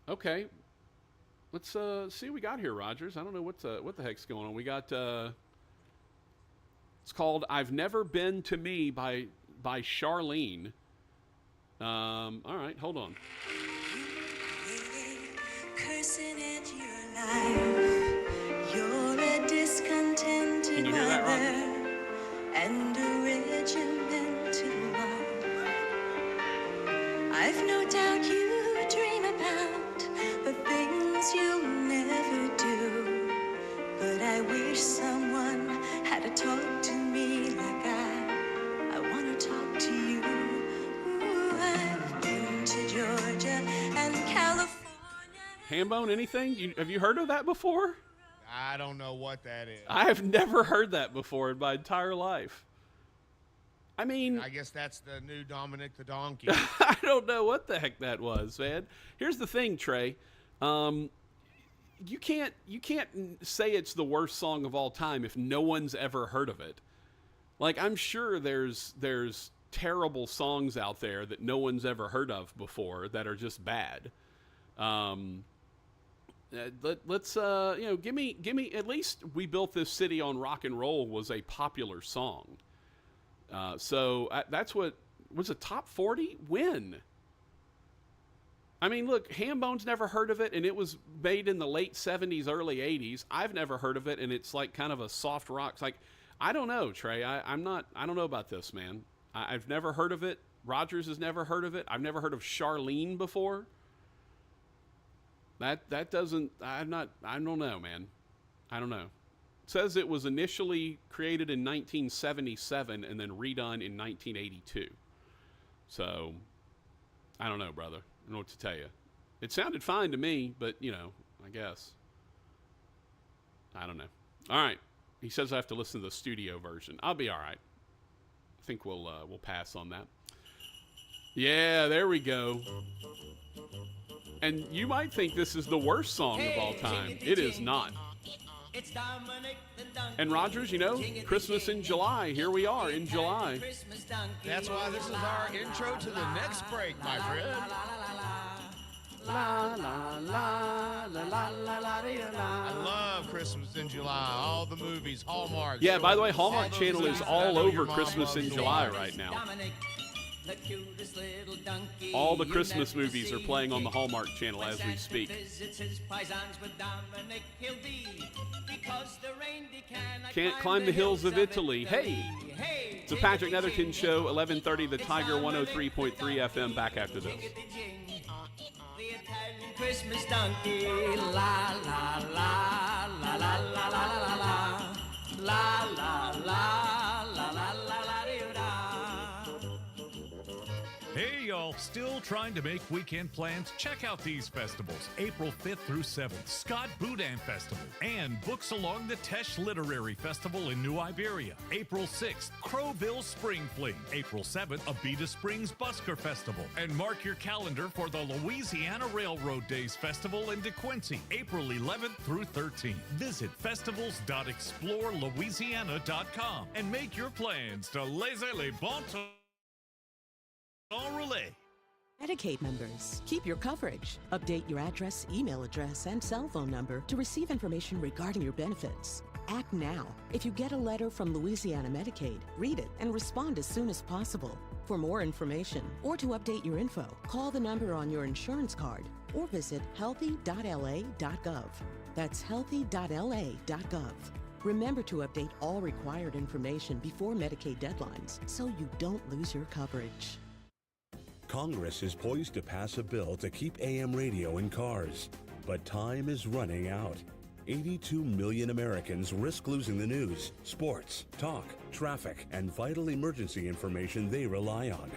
Okay. Let's see what we got here, Rogers. I don't know what the heck's going on. We got It's called "I've Never Been to Me" by Charlene. All right, hold on. Cursing at your life. You're a discontented Can you hear that, Roger? lover and a regimented wife. I've no doubt you dream about the things you'll never do. But I wish someone had to talk to me like I want to talk to you. Ooh, I've been to Georgia and California. Hambone, anything? Have you heard of that before? I don't know what that is. I have never heard that before in my entire life. I mean, I guess that's the new Dominic the Donkey. I don't know what the heck that was, man. Here's the thing, Trey. You can't say it's the worst song of all time if no one's ever heard of it. Like, I'm sure there's terrible songs out there that no one's ever heard of before that are just bad. Let's give me at least "We Built This City on Rock and Roll" was a popular song. So that's what was a top 40 win. I mean, look, Hambone's never heard of it, and it was made in the late 70s, early 80s. I've never heard of it, and it's like kind of a soft rock. It's like, I don't know, Trey. I don't know about this, man. I've never heard of it. Rogers has never heard of it. I've never heard of Charlene before. That doesn't, I don't know, man. I don't know. It says it was initially created in 1977 and then redone in 1982. So, I don't know, brother. I don't know what to tell you. It sounded fine to me, but, I guess. I don't know. All right. He says I have to listen to the studio version. I'll be all right. I think we'll pass on that. Yeah, there we go. And you might think this is the worst song of all time. It is not. And Rogers, Christmas in July. Here we are in July. That's why this is our intro to the next break, my friend. I love Christmas in July. All the movies, Hallmark. Yeah, by the way, Hallmark Channel is all over Christmas in July right now. All the Christmas movies are playing on the Hallmark Channel as we speak. Can't climb the hills of Italy. Hey! It's a Patrick Netherton Show, 1130 The Tiger, 103.3 FM. Back after this. Christmas donkey, la la la la la la la la la la la la la la la. Hey, y'all. Still trying to make weekend plans? Check out these festivals. April 5th through 7th, Scott Boudin Festival. And Books Along the Tesh Literary Festival in New Iberia. April 6th, Crowville Spring Fling. April 7th, Abita Springs Busker Festival. And mark your calendar for the Louisiana Railroad Days Festival in DeQuincy, April 11th through 13th. Visit festivals.explorelouisiana.com and make your plans to laissez les bon temps. Medicaid members, keep your coverage. Update your address, email address, and cell phone number to receive information regarding your benefits. Act now. If you get a letter from Louisiana Medicaid, read it and respond as soon as possible. For more information or to update your info, call the number on your insurance card or visit healthy.la.gov. That's healthy.la.gov. Remember to update all required information before Medicaid deadlines so you don't lose your coverage. Congress is poised to pass a bill to keep AM radio in cars, but time is running out. 82 million Americans risk losing the news, sports, talk, traffic, and vital emergency information they rely on.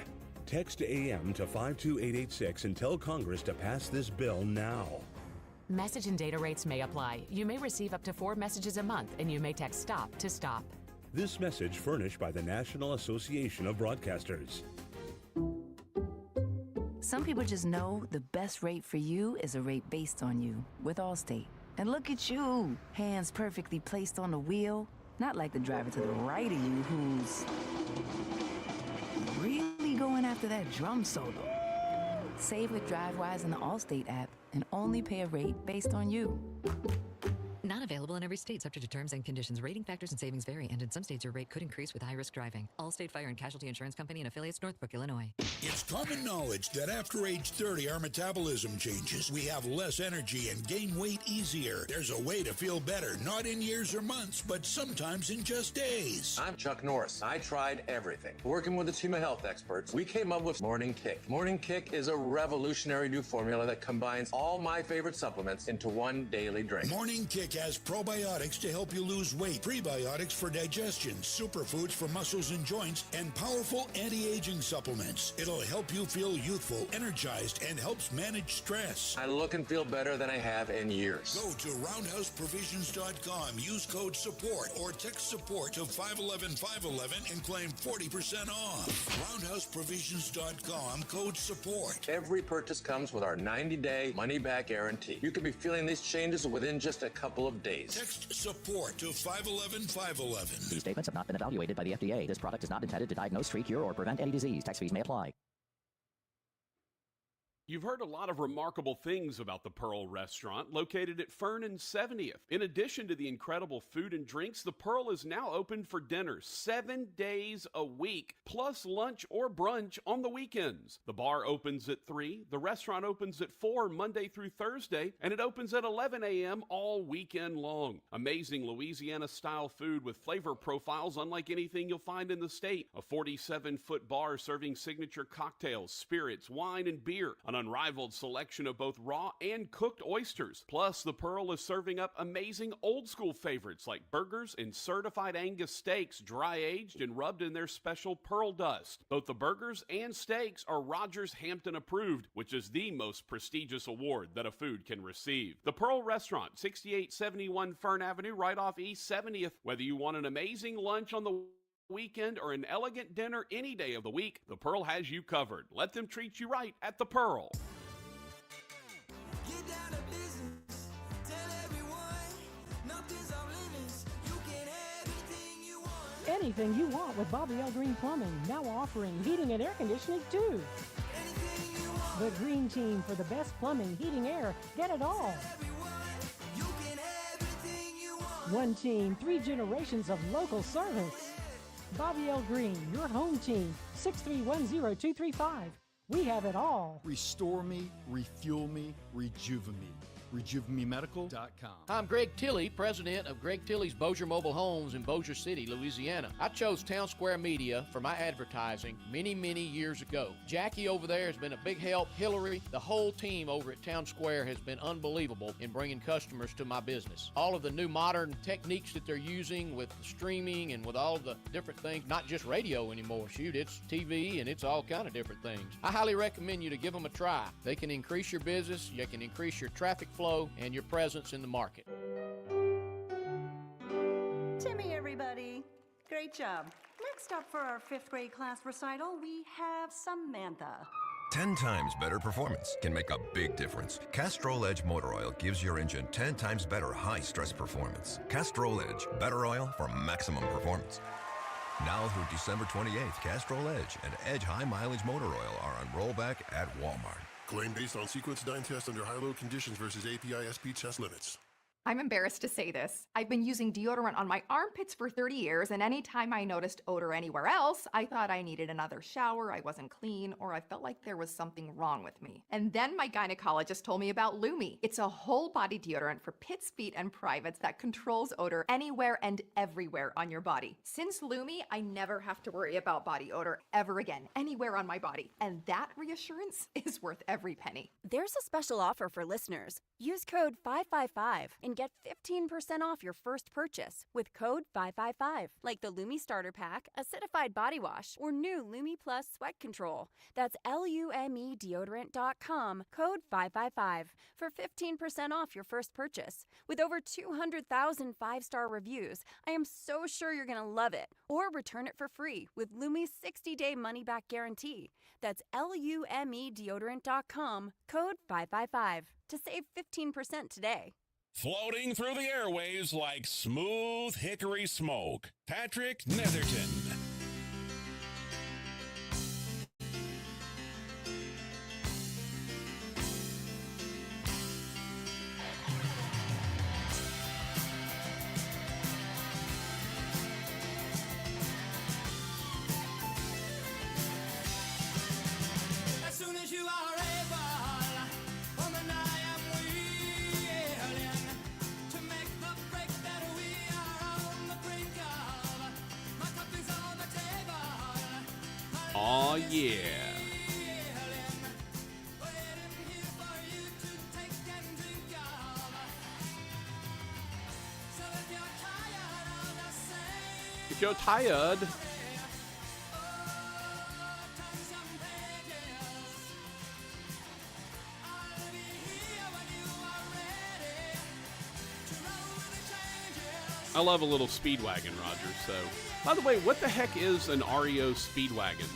Text AM to 52886 and tell Congress to pass this bill now. Message and data rates may apply. You may receive up to 4 messages a month, and you may text STOP to STOP. This message furnished by the National Association of Broadcasters. Some people just know the best rate for you is a rate based on you with Allstate. And look at you, hands perfectly placed on the wheel. Not like the driver to the right of you who's really going after that drum solo. Save with DriveWise in the Allstate app and only pay a rate based on you. Not available in every state, subject to terms and conditions. Rating factors and savings vary, and in some states your rate could increase with high-risk driving. Allstate Fire and Casualty Insurance Company and affiliates, Northbrook, Illinois. It's common knowledge that after age 30, our metabolism changes. We have less energy and gain weight easier. There's a way to feel better, not in years or months, but sometimes in just days. I'm Chuck Norris. I tried everything. Working with a team of health experts, we came up with Morning Kick. Morning Kick is a revolutionary new formula that combines all my favorite supplements into one daily drink. Morning Kick has probiotics to help you lose weight, prebiotics for digestion, superfoods for muscles and joints, and powerful anti-aging supplements. It'll help you feel youthful, energized, and helps manage stress. I look and feel better than I have in years. Go to roundhouseprovisions.com, use code SUPPORT, or text SUPPORT to 511-511 and claim 40% off. roundhouseprovisions.com, code SUPPORT. Every purchase comes with our 90-day money-back guarantee. You could be feeling these changes within just a couple of days. Text SUPPORT to 511-511. These statements have not been evaluated by the FDA. This product is not intended to diagnose, treat, cure, or prevent any disease. Tax fees may apply. You've heard a lot of remarkable things about the Pearl Restaurant, located at Fern and 70th. In addition to the incredible food and drinks, the Pearl is now open for dinner 7 days a week, plus lunch or brunch on the weekends. The bar opens at 3, the restaurant opens at 4 Monday through Thursday, and it opens at 11 a.m. all weekend long. Amazing Louisiana-style food with flavor profiles unlike anything you'll find in the state. A 47-foot bar serving signature cocktails, spirits, wine, and beer. An unrivaled selection of both raw and cooked oysters. Plus, the Pearl is serving up amazing old-school favorites like burgers and certified Angus steaks, dry-aged and rubbed in their special pearl dust. Both the burgers and steaks are Rogers Hampton approved, which is the most prestigious award that a food can receive. The Pearl Restaurant, 6871 Fern Avenue, right off East 70th. Whether you want an amazing lunch on the weekend or an elegant dinner any day of the week, the Pearl has you covered. Let them treat you right at the Pearl. Get down to business. Tell everyone, nothing's off limits. You can have anything you want. Anything you want with Bobby L. Green Plumbing, now offering heating and air conditioning too. Anything you want. The Green Team for the best plumbing, heating, air. Get it all. You can have anything you want. One team, 3 generations of local service. Bobby L. Green, your home team, 6310235. We have it all. Restore me, refuel me, rejuvenate me. RejuveMeMedical.com. I'm Greg Tilley, president of Greg Tilley's Bossier Mobile Homes in Bossier City, Louisiana. I chose Town Square Media for my advertising many, many years ago. Jackie over there has been a big help. Hillary, the whole team over at Town Square has been unbelievable in bringing customers to my business. All of the new modern techniques that they're using with streaming and with all the different things, not just radio anymore. Shoot, it's TV and it's all kind of different things. I highly recommend you to give them a try. They can increase your business, you can increase your traffic flow and your presence in the market. Timmy, everybody. Great job. Next up for our 5th grade class recital, we have Samantha. 10 times better performance can make a big difference. Castrol Edge Motor Oil gives your engine 10 times better high-stress performance. Castrol Edge, better oil for maximum performance. Now through December 28th, Castrol Edge and Edge High Mileage Motor Oil are on rollback at Walmart. Claim based on sequence 9 test under high-load conditions versus API SP test limits. I'm embarrassed to say this. I've been using deodorant on my armpits for 30 years, and anytime I noticed odor anywhere else, I thought I needed another shower, I wasn't clean, or I felt like there was something wrong with me. And then my gynecologist told me about Lumi. It's a whole body deodorant for pits, feet, and privates that controls odor anywhere and everywhere on your body. Since Lumi, I never have to worry about body odor ever again, anywhere on my body. And that reassurance is worth every penny. There's a special offer for listeners. Use code 555 and get 15% off your first purchase with code 555, like the Lumi Starter Pack, acidified body wash, or new Lumi Plus Sweat Control. That's LUME deodorant.com, code 555 for 15% off your first purchase. With over 200,000 5-star reviews, I am so sure you're going to love it. Or return it for free with Lumi's 60-day money-back guarantee. That's LUME deodorant.com, code 555 to save 15% today. Floating through the airwaves like smooth hickory smoke, Patrick Netherton. yeah. If you're tired, I love a little Speedwagon, Roger. So, by the way, what the heck is an REO Speedwagon?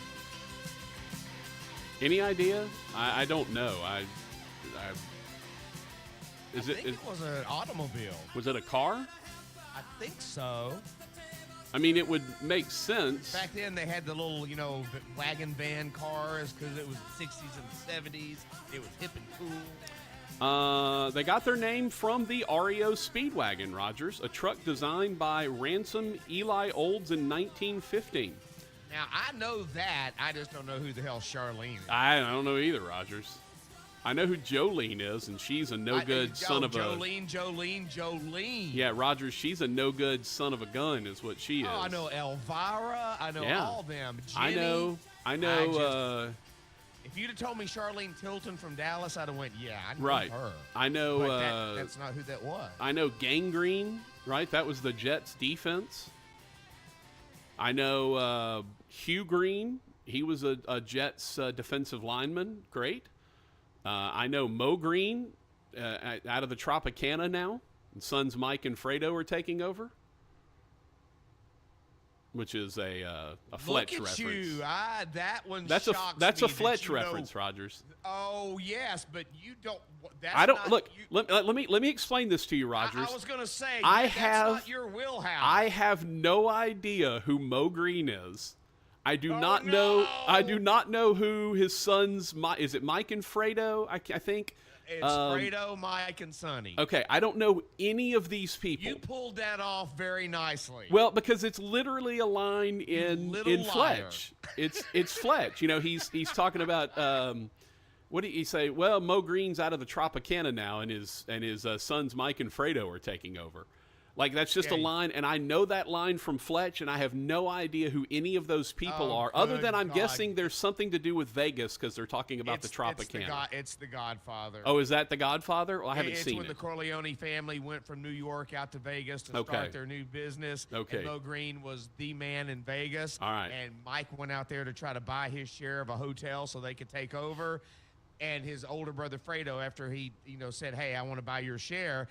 Any idea? I don't know. I think it was an automobile. Was it a car? I think so. I mean, it would make sense. Back then, they had the little, wagon van cars because it was the 60s and the 70s. It was hip and cool. They got their name from the REO Speedwagon, Rogers, a truck designed by Ransom Eli Olds in 1915. Now, I know that. I just don't know who the hell Charlene is. I don't know either, Rogers. I know who Jolene is, and she's a no-good son of a... Jolene. Yeah, Rogers, she's a no-good son of a gun is what she is. Oh, I know Elvira. I know all them. Jenny. I know. If you'd have told me Charlene Tilton from Dallas, I'd have went, yeah, I know right. her. I know. But that's not who that was. I know Gangrene, right? That was the Jets' defense. I know Hugh Green. He was a Jets defensive lineman. Great. I know Mo Green out of the Tropicana now. And sons Mike and Fredo are taking over. Which is a Fletch reference. Look at you. That one that's shocks that's me a Fletch reference, Rogers. Oh, yes, but you don't. That's I don't not, look. Let me explain this to you, Rogers. I was going to say that's not your wheelhouse. I have no idea who Mo Green is. I do not know. I do not know who his sons. Is it Mike and Fredo? I think it's Fredo, Mike, and Sonny. Okay, I don't know any of these people. You pulled that off very nicely. Well, because it's literally a line in Fletch. It's Fletch. He's talking about what did he say? Well, Mo Green's out of the Tropicana now, and his sons Mike and Fredo are taking over. Like, that's just a line, and I know that line from Fletch, and I have no idea who any of those people are, other than I'm guessing there's something to do with Vegas because they're talking about the Tropicana. It's the Godfather. Oh, is that the Godfather? Well, I haven't seen it. It's when the Corleone family went from New York out to Vegas to start their new business. Okay. And Mo Green was the man in Vegas. All right. And Mike went out there to try to buy his share of a hotel so they could take over. And his older brother Fredo, after he said, hey, I want to buy your share,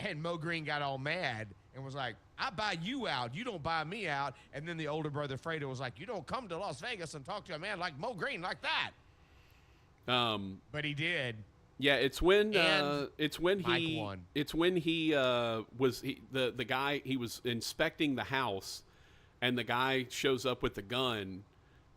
and Mo Green got all mad and was like, I buy you out. You don't buy me out. And then the older brother Fredo was like, you don't come to Las Vegas and talk to a man like Mo Green like that. But he did. Yeah, it's when Mike won. It's when he was the guy, he was inspecting the house, and the guy shows up with the gun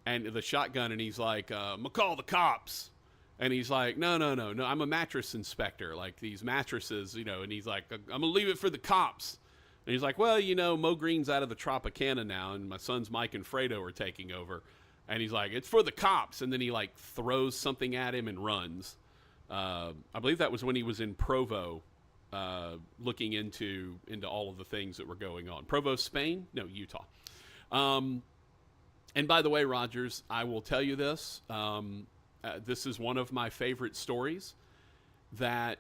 and the shotgun, and he's like, I'm gonna call the cops. And he's like, no, I'm a mattress inspector, like these mattresses, and he's like, I'm going to leave it for the cops. And he's like, well, Mo Green's out of the Tropicana now, and my sons Mike and Fredo are taking over. And he's like, it's for the cops. And then he, throws something at him and runs. I believe that was when he was in Provo, looking into all of the things that were going on. Provo, Spain? No, Utah. And by the way, Rogers, I will tell you this. This is one of my favorite stories, that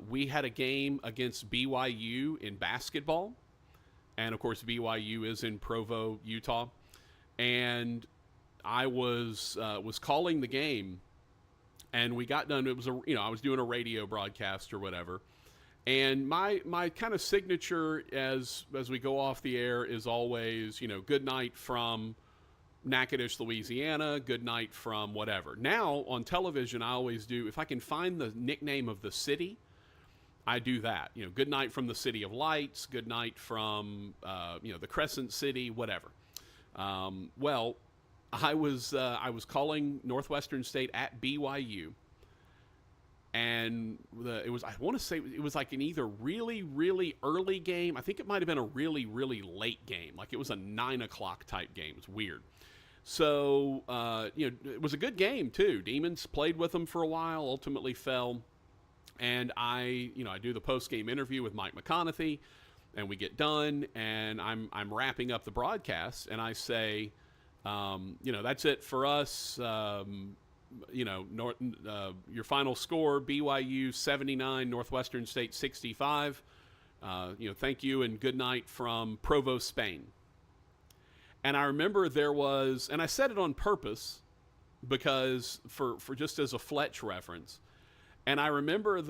we had a game against BYU in basketball. And, of course, BYU is in Provo, Utah. And I was calling the game, and we got done. It was I was doing a radio broadcast or whatever. And my kind of signature as we go off the air is always, good night from Natchitoches, Louisiana, good night from whatever. Now, on television, I always do, if I can find the nickname of the city, I do that. Good night from the City of Lights, good night from, the Crescent City, whatever. Well, I was calling Northwestern State at BYU, and it was like an either really, really early game. I think it might have been a really, really late game. Like, it was a 9 o'clock type game. It's weird. So, it was a good game, too. Demons played with them for a while, ultimately fell. And I do the post-game interview with Mike McConaughey, and we get done, and I'm wrapping up the broadcast, and I say, That's it for us. Your final score, BYU 79, Northwestern State 65. Thank you and good night from Provo, Spain. And I remember there was, and I said it on purpose because for just as a Fletch reference. And I remember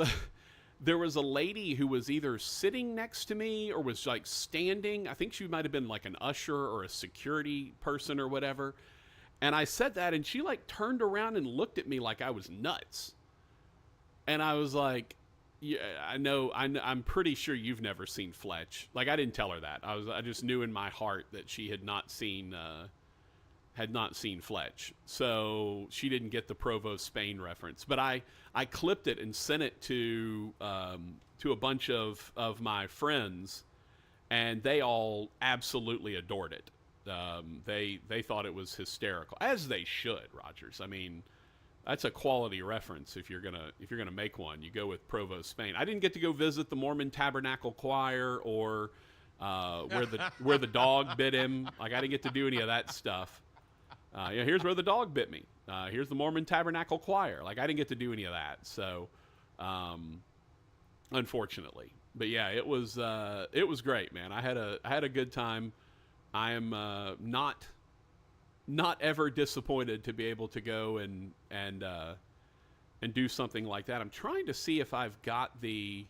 there was a lady who was either sitting next to me or was like standing. I think she might have been like an usher or a security person or whatever. And I said that, and she like turned around and looked at me like I was nuts. And I was like, yeah, I'm pretty sure you've never seen Fletch. Like, I didn't tell her that. I just knew in my heart that she had not seen Fletch. So she didn't get the Provo, Spain reference. But I clipped it and sent it to a bunch of my friends, and they all absolutely adored it. They thought it was hysterical, as they should, Rogers. I mean, that's a quality reference. If you're gonna make one, you go with Provo, Spain. I didn't get to go visit the Mormon Tabernacle Choir or where the dog bit him. Like, I didn't get to do any of that stuff. Here's where the dog bit me. Here's the Mormon Tabernacle Choir. Like, I didn't get to do any of that. So, unfortunately, but yeah, it was great, man. I had a good time. I am not ever disappointed to be able to go and do something like that. I'm trying to see if I've got the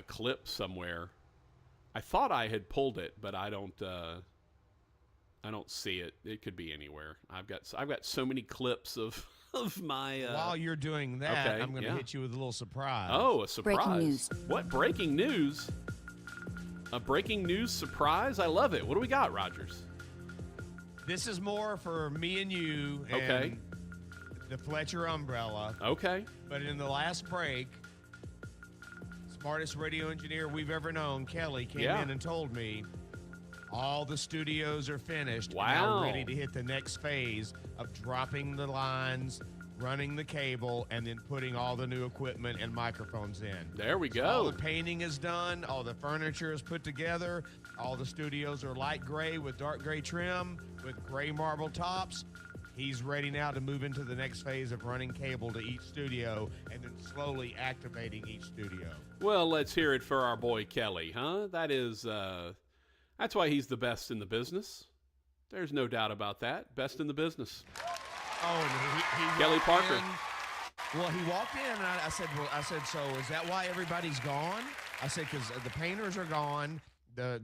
clip somewhere. I thought I had pulled it, but I don't see it. It could be anywhere. I've got so many clips of my. While you're doing that, okay, I'm going to hit you with a little surprise. Oh, a surprise! Breaking news. What breaking news? A breaking news surprise? I love it. What do we got, Rogers? This is more for me and you and Okay. the Fletcher umbrella. Okay. But in the last break, smartest radio engineer we've ever known, Kelly, came in and told me all the studios are finished. Wow. And now ready to hit the next phase of dropping the lines, running the cable, and then putting all the new equipment and microphones in. There we go. All the painting is done. All the furniture is put together. All the studios are light gray with dark gray trim with gray marble tops. He's ready now to move into the next phase of running cable to each studio and then slowly activating each studio. Well, let's hear it for our boy Kelly, huh? That's why he's the best in the business. There's no doubt about that. Best in the business. Oh, and he Kelly Parker. Well, he walked in, and I said, so is that why everybody's gone? I said, because the painters are gone, the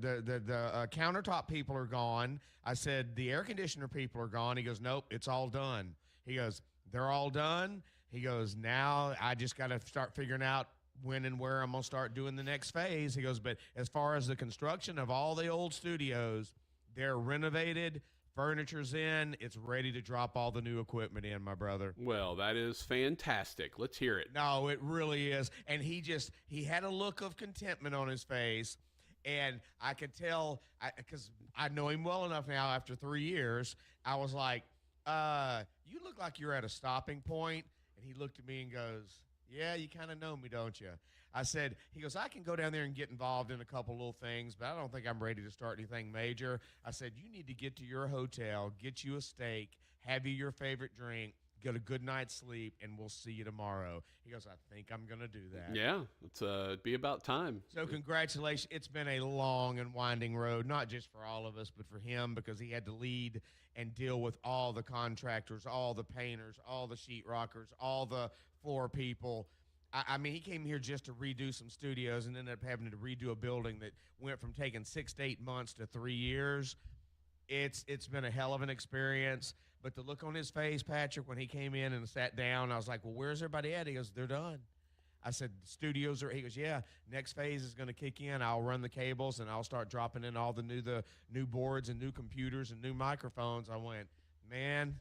countertop people are gone. I said, the air conditioner people are gone. He goes, nope, it's all done. He goes, they're all done. He goes, now I just got to start figuring out when and where I'm going to start doing the next phase. He goes, but as far as the construction of all the old studios, they're renovated. Furniture's in. It's ready to drop all the new equipment in, my brother. Well, that is fantastic. Let's hear it. No, it really is. And he had a look of contentment on his face. And I could tell, because I know him well enough now after 3 years, I was like, you look like you're at a stopping point. And he looked at me and goes, yeah, you kind of know me, don't you? I said, he goes, I can go down there and get involved in a couple little things, but I don't think I'm ready to start anything major. I said, you need to get to your hotel, get you a steak, have you your favorite drink, get a good night's sleep, and we'll see you tomorrow. He goes, I think I'm going to do that. Yeah, it'd be about time. So congratulations. It's been a long and winding road, not just for all of us, but for him, because he had to lead and deal with all the contractors, all the painters, all the sheetrockers, all the floor people. I mean, he came here just to redo some studios and ended up having to redo a building that went from taking 6 to 8 months to 3 years. It's been a hell of an experience. But the look on his face, Patrick, when he came in and sat down, I was like, well, where's everybody at? He goes, they're done. I said, studios are, he goes, yeah, next phase is going to kick in. I'll run the cables and I'll start dropping in all the new boards and new computers and new microphones. I went, man,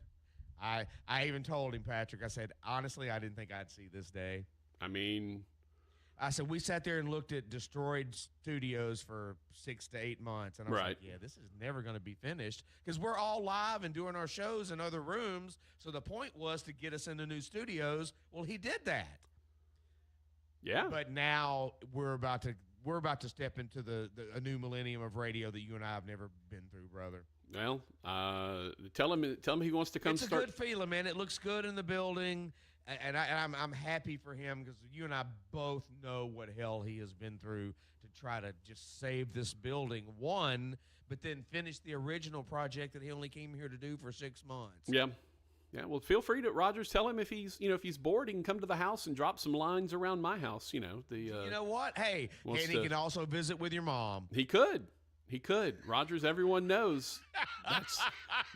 I even told him, Patrick, I said, honestly, I didn't think I'd see this day. I mean, I said, we sat there and looked at destroyed studios for 6 to 8 months. And I was like, yeah, this is never going to be finished because we're all live and doing our shows in other rooms. So the point was to get us into new studios. Well, he did that. Yeah. But now we're about to step into a new millennium of radio that you and I have never been through, brother. Well, tell him he wants to come It's start. a good feeling, man. It looks good in the building, and I'm happy for him because you and I both know what hell he has been through to try to just save this building. One, but then finish the original project that he only came here to do for 6 months. Yeah. Yeah, well, feel free to, Rogers, tell him if he's bored, he can come to the house and drop some lines around my house, You know what? Hey, and he can also visit with your mom. He could. Rogers, everyone knows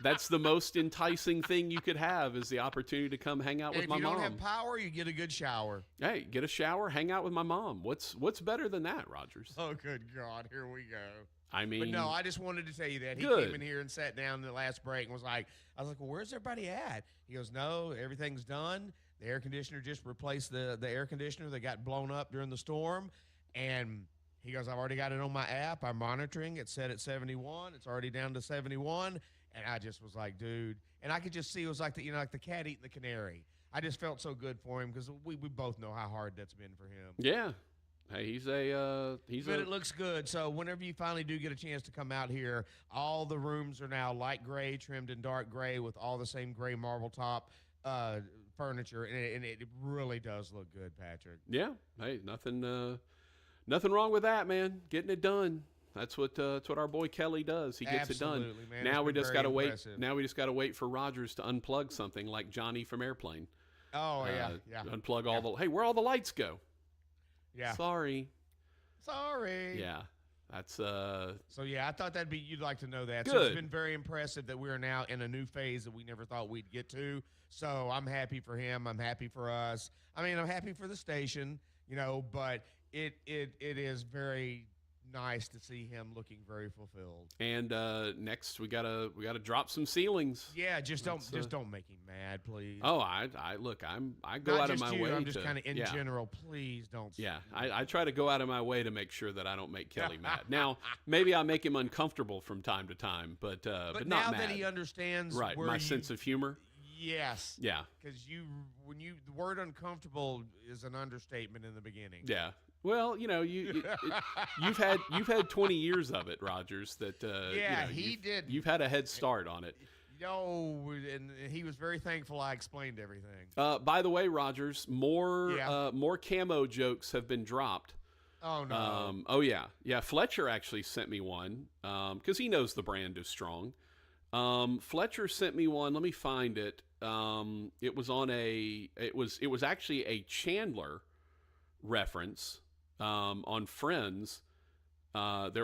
that's the most enticing thing you could have is the opportunity to come hang out with my mom. If you don't have power, you get a good shower. Hey, get a shower, hang out with my mom. What's better than that, Rogers? Oh, good God, here we go. I mean, but no, I just wanted to tell you that. He good. came in here and sat down in the last break and was like, I was like, well, where's everybody at? He goes, no, everything's done. The air conditioner just replaced the air conditioner that got blown up during the storm. And he goes, I've already got it on my app. I'm monitoring. It's set at 71. It's already down to 71. And I just was like, dude. And I could just see it was like the cat eating the canary. I just felt so good for him because we both know how hard that's been for him. Yeah. Hey, But it looks good. So whenever you finally do get a chance to come out here, all the rooms are now light gray, trimmed in dark gray with all the same gray marble top furniture, and it really does look good, Patrick. Yeah. Hey, nothing wrong with that, man. Getting it done. That's what our boy Kelly does. He gets Absolutely, it done. Man. Now we just got to wait. Impressive. Now we just got to wait for Rogers to unplug something like Johnny from Airplane. Oh yeah. Unplug all the. Hey, where all the lights go? Yeah. Sorry. Yeah. That's So yeah, I thought you'd like to know that. Good. So it's been very impressive that we are now in a new phase that we never thought we'd get to. So I'm happy for him. I'm happy for us. I mean, I'm happy for the station, but it is very nice to see him looking very fulfilled. And next we gotta drop some ceilings. Yeah, just don't make him mad, please. Oh, I look, I go Not out of just my you, way. I'm just kind of in yeah. general. Please don't. Yeah, I try to go out of my way to make sure that I don't make Kelly mad. Now, maybe I make him uncomfortable from time to time, but not now mad. that he understands, right, my sense of humor. Yes. Yeah. Because the word uncomfortable is an understatement in the beginning. Yeah. Well, you've had 20 years of it, Rogers. That he did. You've had a head start on it. And he was very thankful I explained everything. By the way, Rogers, more camo jokes have been dropped. Oh no. Oh yeah. Fletcher actually sent me one because he knows the brand is strong. Fletcher sent me one. Let me find it. It was actually a Chandler reference on Friends. They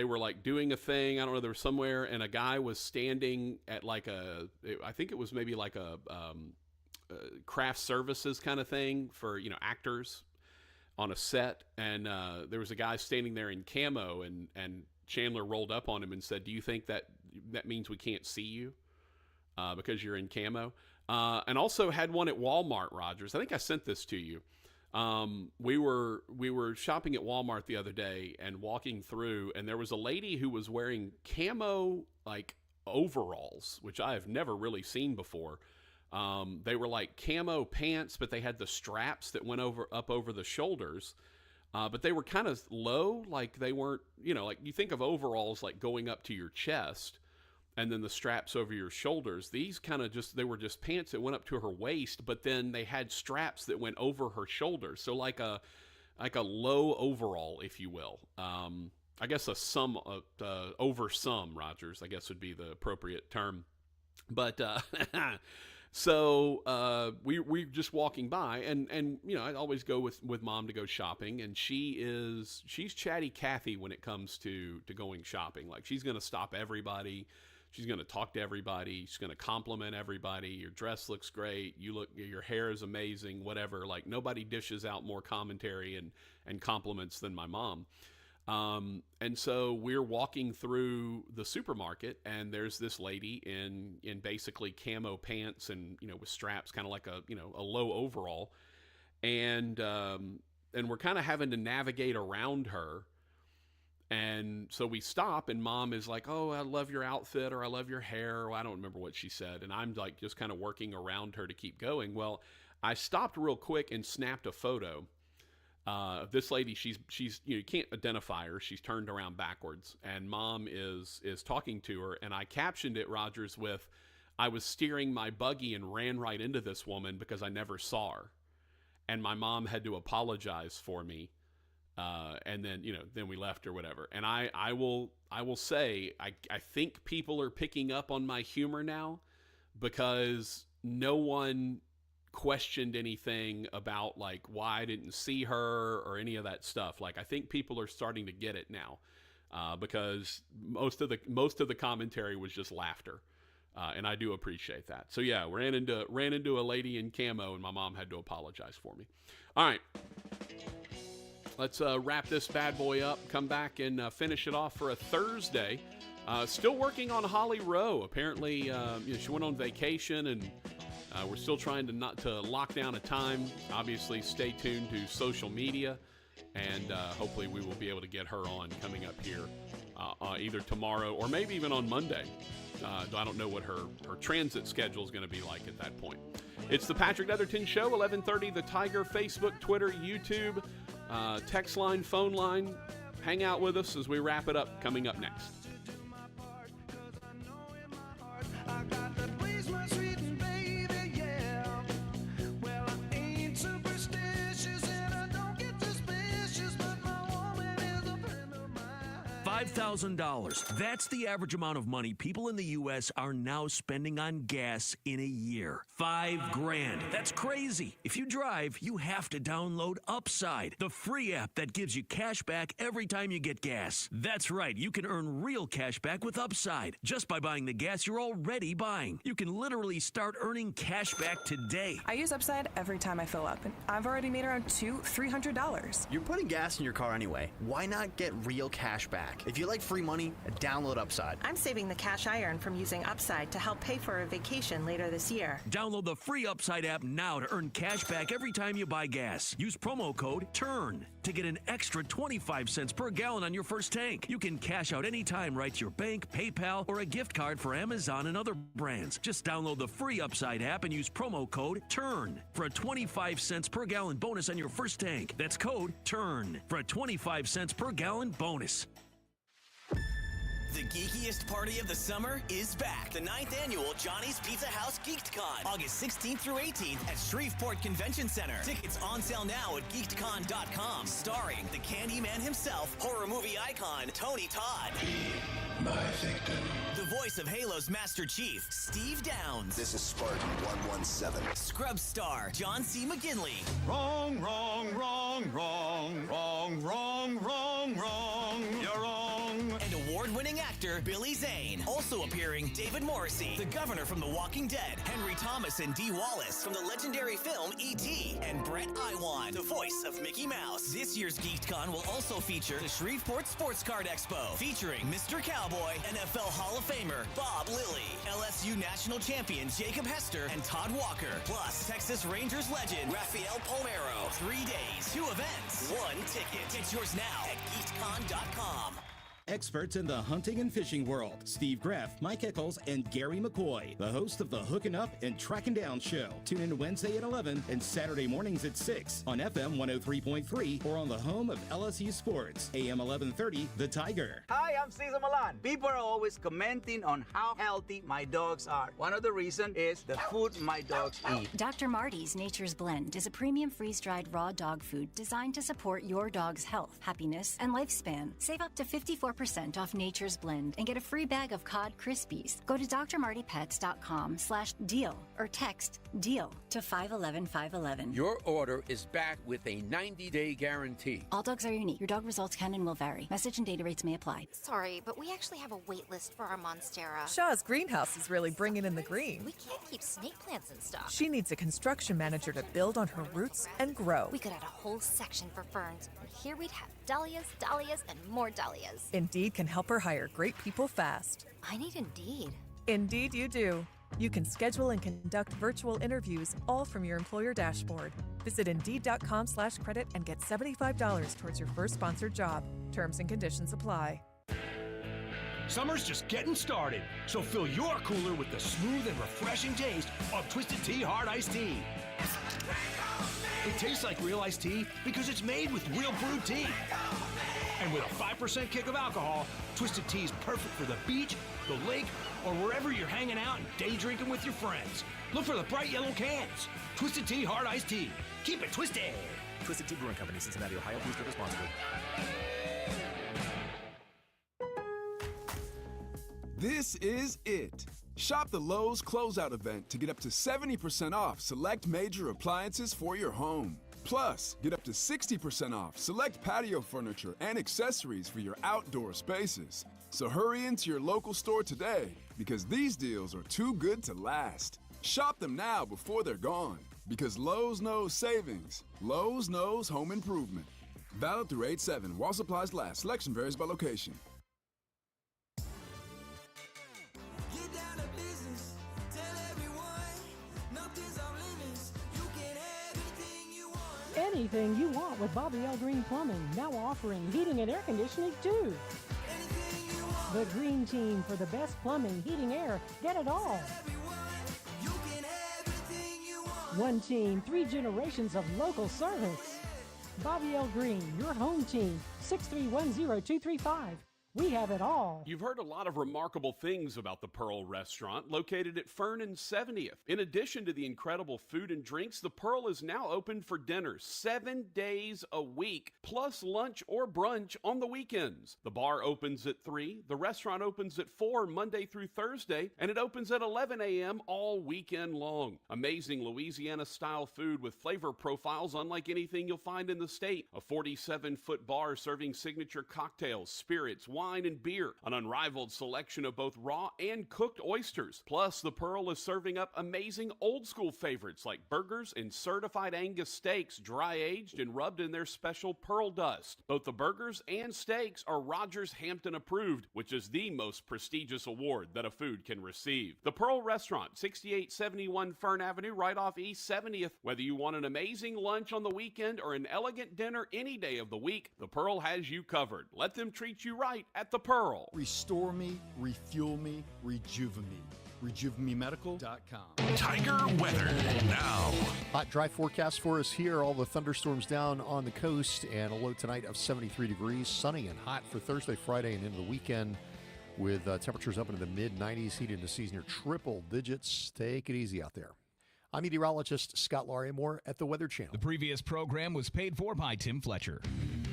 were like doing a thing. I don't know. They were somewhere, and a guy was standing at I think it was maybe like a craft services kind of thing for actors on a set, and there was a guy standing there in camo, and Chandler rolled up on him and said, "Do you think that means we can't see you because you're in camo?" And also had one at Walmart, Rogers. I think I sent this to you. We were shopping at Walmart the other day and walking through, and there was a lady who was wearing camo like overalls, which I have never really seen before. They were like camo pants, but they had the straps that went up over the shoulders. But they were kind of low, like they weren't, like you think of overalls like going up to your chest and then the straps over your shoulders. These kind of they were just pants that went up to her waist, but then they had straps that went over her shoulders. So like a low overall, if you will. I guess over some, Rogers, I guess would be the appropriate term. But, so we're just walking by, and I always go with Mom to go shopping, and she's Chatty Cathy when it comes to going shopping. Like she's going to stop everybody, she's going to talk to everybody, she's going to compliment everybody. Your dress looks great, your hair is amazing, whatever. Like nobody dishes out more commentary and compliments than my mom. And so we're walking through the supermarket, and there's this lady in basically camo pants and, with straps, kind of like a low overall. And we're kind of having to navigate around her. And so we stop, and Mom is like, "Oh, I love your outfit," or "I love your hair," or I don't remember what she said. And I'm like, just kind of working around her to keep going. Well, I stopped real quick and snapped a photo This lady, she's you can't identify her. She's turned around backwards, and Mom is talking to her. And I captioned it, Rogers, with, "I was steering my buggy and ran right into this woman because I never saw her, and my mom had to apologize for me." And then then we left or whatever. And I will say I think people are picking up on my humor now, because no one questioned anything about like why I didn't see her or any of that stuff. Like, I think people are starting to get it now, because most of the commentary was just laughter, and I do appreciate that. So yeah, ran into a lady in camo, and my mom had to apologize for me. All right, let's wrap this bad boy up. Come back and finish it off for a Thursday. Still working on Holly Rowe. Apparently, she went on vacation, and we're still trying to lock down a time. Obviously, stay tuned to social media, and hopefully we will be able to get her on coming up here either tomorrow or maybe even on Monday. I don't know what her transit schedule is going to be like at that point. It's the Patrick Netherton Show, 1130 The Tiger, Facebook, Twitter, YouTube, text line, phone line. Hang out with us as we wrap it up, coming up next. $5,000. That's the average amount of money people in the U.S. are now spending on gas in a year. $5,000. That's crazy. If you drive, you have to download Upside, the free app that gives you cash back every time you get gas. That's right. You can earn real cash back with Upside just by buying the gas you're already buying. You can literally start earning cash back today. I use Upside every time I fill up, and I've already made around $200-$300. You're putting gas in your car anyway. Why not get real cash back? If you like free money, download Upside. I'm saving the cash I earn from using Upside to help pay for a vacation later this year. Download the free Upside app now to earn cash back every time you buy gas. Use promo code TURN to get an extra 25 cents per gallon on your first tank. You can cash out anytime right to your bank, PayPal, or a gift card for Amazon and other brands. Just download the free Upside app and use promo code TURN for a 25 cents per gallon bonus on your first tank. That's code TURN for a 25 cents per gallon bonus. The geekiest party of the summer is back. The 9th annual Johnny's Pizza House GeekedCon, August 16th through 18th at Shreveport Convention Center. Tickets on sale now at geekedcon.com. Starring the Candyman himself, horror movie icon Tony Todd. My victim. The voice of Halo's Master Chief, Steve Downs. This is Spartan 117. Scrub star John C. McGinley. Wrong, wrong, wrong, wrong, wrong, wrong, wrong, wrong. You're wrong. And award-winning actor Billy Zane. Also appearing David Morrissey, the governor from The Walking Dead, Henry Thomas and Dee Wallace from the legendary film E.T., and Brett Iwan, the voice of Mickey Mouse. This year's GeekedCon will also feature the Shreveport Sports Card Expo, featuring Mr. Cowboy, NFL Hall of Famer Bob Lilly, LSU National Champion Jacob Hester, and Todd Walker, plus Texas Rangers legend Rafael Palmeiro. 3 days, 2 events, 1 ticket. Get yours now at geekcon.com. Experts in the hunting and fishing world. Steve Greff, Mike Eccles, and Gary McCoy, the host of the Hooking Up and Tracking Down Show. Tune in Wednesday at 11 and Saturday mornings at 6 on FM 103.3 or on the home of LSU Sports, AM 1130, The Tiger. Hi, I'm Cesar Milan. People are always commenting on how healthy my dogs are. One of the reasons is the food my dogs eat. Dr. Marty's Nature's Blend is a premium freeze-dried raw dog food designed to support your dog's health, happiness, and lifespan. Save up to 54% off Nature's Blend and get a free bag of cod Krispies. Go to drmartypets.com/deal or text DEAL to 511-511. Your order is back with a 90-day guarantee. All dogs are unique. Your dog results can and will vary. Message and data rates may apply. Sorry, but we actually have a wait list for our Monstera. Shaw's greenhouse is really bringing in the green. We can't keep snake plants in stock. She needs a construction manager to build on her roots and grow. We could add a whole section for ferns, and here we'd have dahlias, dahlias, and more dahlias. Indeed can help her hire great people fast. I need Indeed. Indeed you do. You can schedule and conduct virtual interviews all from your employer dashboard. Visit Indeed.com/credit and get $75 towards your first sponsored job. Terms and conditions apply. Summer's just getting started, so fill your cooler with the smooth and refreshing taste of Twisted Tea Hard Iced Tea. It tastes like real iced tea because it's made with real brewed tea. And with a 5% kick of alcohol, Twisted Tea is perfect for the beach, the lake, or wherever you're hanging out and day drinking with your friends. Look for the bright yellow cans. Twisted Tea Hard Iced Tea. Keep it twisted. Twisted Tea Brewing Company, Cincinnati, Ohio. Please drink responsibly. This is it. Shop the Lowe's Closeout event to get up to 70% off select major appliances for your home. Plus, get up to 60% off select patio furniture and accessories for your outdoor spaces. So hurry into your local store today because these deals are too good to last. Shop them now before they're gone because Lowe's knows savings. Lowe's knows home improvement. Valid through 8/7 while supplies last. Selection varies by location. Anything you want with Bobby L. Green Plumbing, now offering heating and air conditioning too. The Green Team for the best plumbing, heating, air, get it all. One team, 3 generations of local service. Bobby L. Green, your home team, 6310235. We have it all. You've heard a lot of remarkable things about the Pearl Restaurant, located at Fern and 70th. In addition to the incredible food and drinks, the Pearl is now open for dinner 7 days a week, plus lunch or brunch on the weekends. The bar opens at 3, the restaurant opens at 4 Monday through Thursday, and it opens at 11 a.m. all weekend long. Amazing Louisiana-style food with flavor profiles unlike anything you'll find in the state. A 47-foot bar serving signature cocktails, spirits, wine, and beer, an unrivaled selection of both raw and cooked oysters. Plus, the Pearl is serving up amazing old-school favorites like burgers and certified Angus steaks, dry-aged and rubbed in their special pearl dust. Both the burgers and steaks are Rogers Hampton approved, which is the most prestigious award that a food can receive. The Pearl Restaurant, 6871 Fern Avenue, right off East 70th. Whether you want an amazing lunch on the weekend or an elegant dinner any day of the week, the Pearl has you covered. Let them treat you right at the Pearl. Restore me, refuel me, rejuvenate me. RejuveMeMedical.com. Tiger weather now. Hot, dry forecast for us here. All the thunderstorms down on the coast and a low tonight of 73 degrees. Sunny and hot for Thursday, Friday, and into the weekend with temperatures up into the mid-90s. Heat into season near triple digits. Take it easy out there. I'm meteorologist Scott Larimore at the Weather Channel. The previous program was paid for by Tim Fletcher.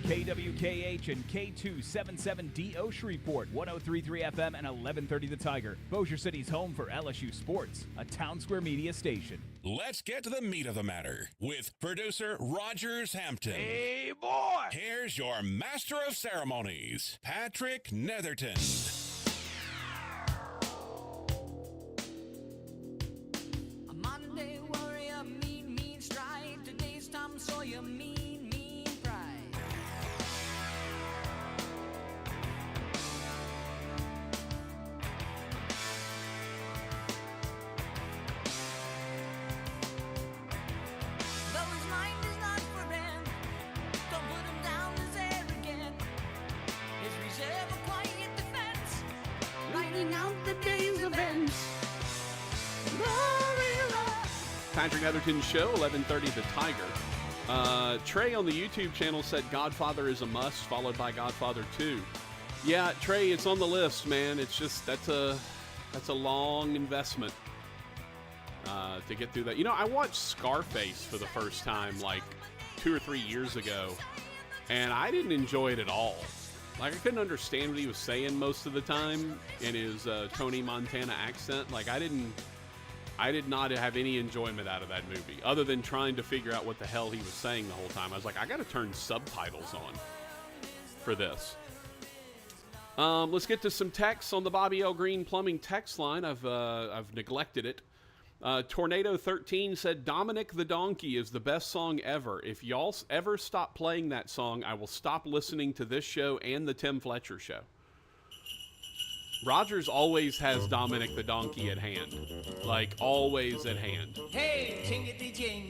KWKH and K277DO Shreveport, 103.3 FM and 1130 The Tiger. Bossier City's home for LSU Sports, a Town Square Media station. Let's get to the meat of the matter with producer Rogers Hampton. Hey, boy! Here's your master of ceremonies, Patrick Netherton. Patrick Netherton Show, 1130 The Tiger. Trey on the YouTube channel said Godfather is a must, followed by Godfather 2. Yeah, Trey, it's on the list, man. It's just, that's a long investment to get through that. You know, I watched Scarface for the first time like 2 or 3 years ago, and I didn't enjoy it at all. Like, I couldn't understand what he was saying most of the time in his Tony Montana accent. Like, I did not have any enjoyment out of that movie, other than trying to figure out what the hell he was saying the whole time. I was like, I got to turn subtitles on for this. Let's get to some texts on the Bobby L. Green Plumbing text line. I've neglected it. Tornado 13 said, Dominic the Donkey is the best song ever. If y'all ever stop playing that song, I will stop listening to this show and the Tim Fletcher Show. Rogers always has Dominic the Donkey at hand. Like, always at hand. Hey, jingity jing,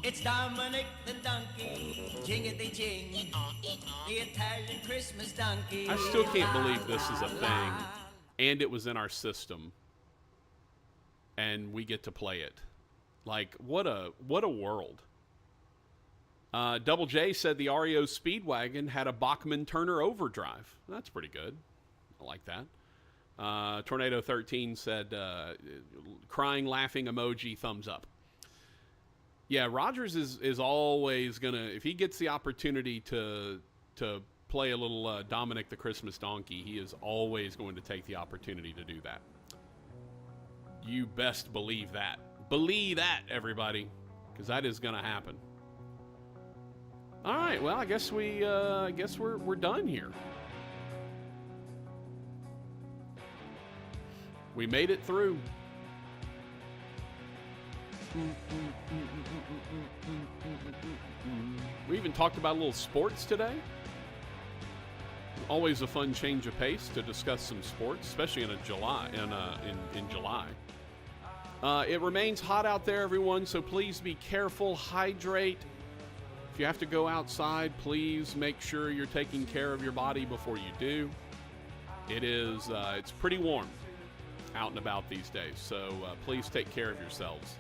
it's Dominic the Donkey. Jingity jing, the Italian Christmas donkey. I still can't believe this is a thing, and it was in our system, and we get to play it. Like, what a world. Double J said the REO Speedwagon had a Bachman-Turner overdrive. That's pretty good. I like that. Tornado 13 said, crying, laughing emoji, thumbs up. Yeah, Rogers is always going to, if he gets the opportunity to play a little Dominic the Christmas Donkey, he is always going to take the opportunity to do that. You best believe that. Believe that, everybody, because that is going to happen. All right, well, I guess we're done here. We made it through. We even talked about a little sports today. Always a fun change of pace to discuss some sports, especially in July. It remains hot out there, everyone, so please be careful, hydrate. If you have to go outside, please make sure you're taking care of your body before you do. It's pretty warm out and about these days, so please take care of yourselves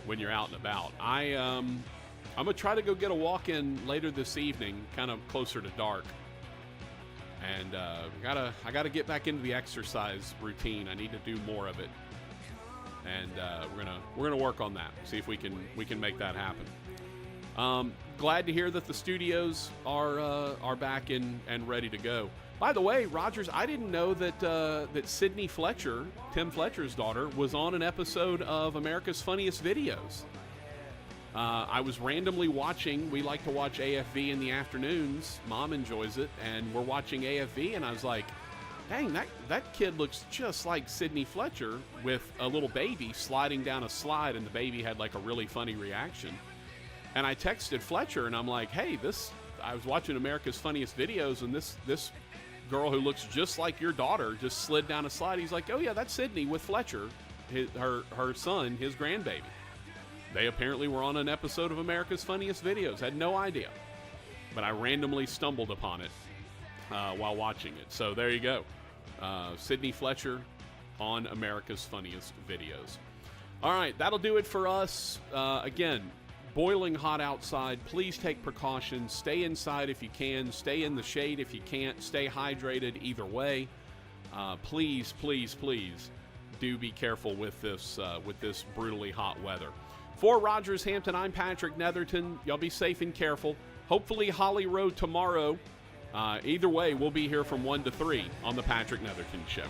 when you're out and about. I'm gonna try to go get a walk in later this evening, kind of closer to dark, and I gotta get back into the exercise routine. I need to do more of it, and we're gonna work on that. See if we can make that happen. Glad to hear that the studios are back and ready to go. By the way, Rogers, I didn't know that Sydney Fletcher, Tim Fletcher's daughter, was on an episode of America's Funniest Videos. I was randomly watching. We like to watch AFV in the afternoons. Mom enjoys it, and we're watching AFV, and I was like, dang, that kid looks just like Sydney Fletcher with a little baby sliding down a slide, and the baby had like a really funny reaction. And I texted Fletcher, and I'm like, hey, I was watching America's Funniest Videos, and this girl who looks just like your daughter just slid down a slide. He's like, oh yeah, that's Sydney with Fletcher, her son, his grandbaby. They apparently were on an episode of America's Funniest Videos. Had no idea, but I randomly stumbled upon it while watching it. So there you go. Sydney Fletcher on America's Funniest Videos. All right, that'll do it for us. Again, boiling hot outside. Please take precautions. Stay inside if you can. Stay in the shade if you can't. Stay hydrated either way. Please, please, please do be careful with this brutally hot weather. For Rogers Hampton, I'm Patrick Netherton. Y'all be safe and careful. Hopefully Holly Road tomorrow. Either way, we'll be here from 1 to 3 on the Patrick Netherton Show.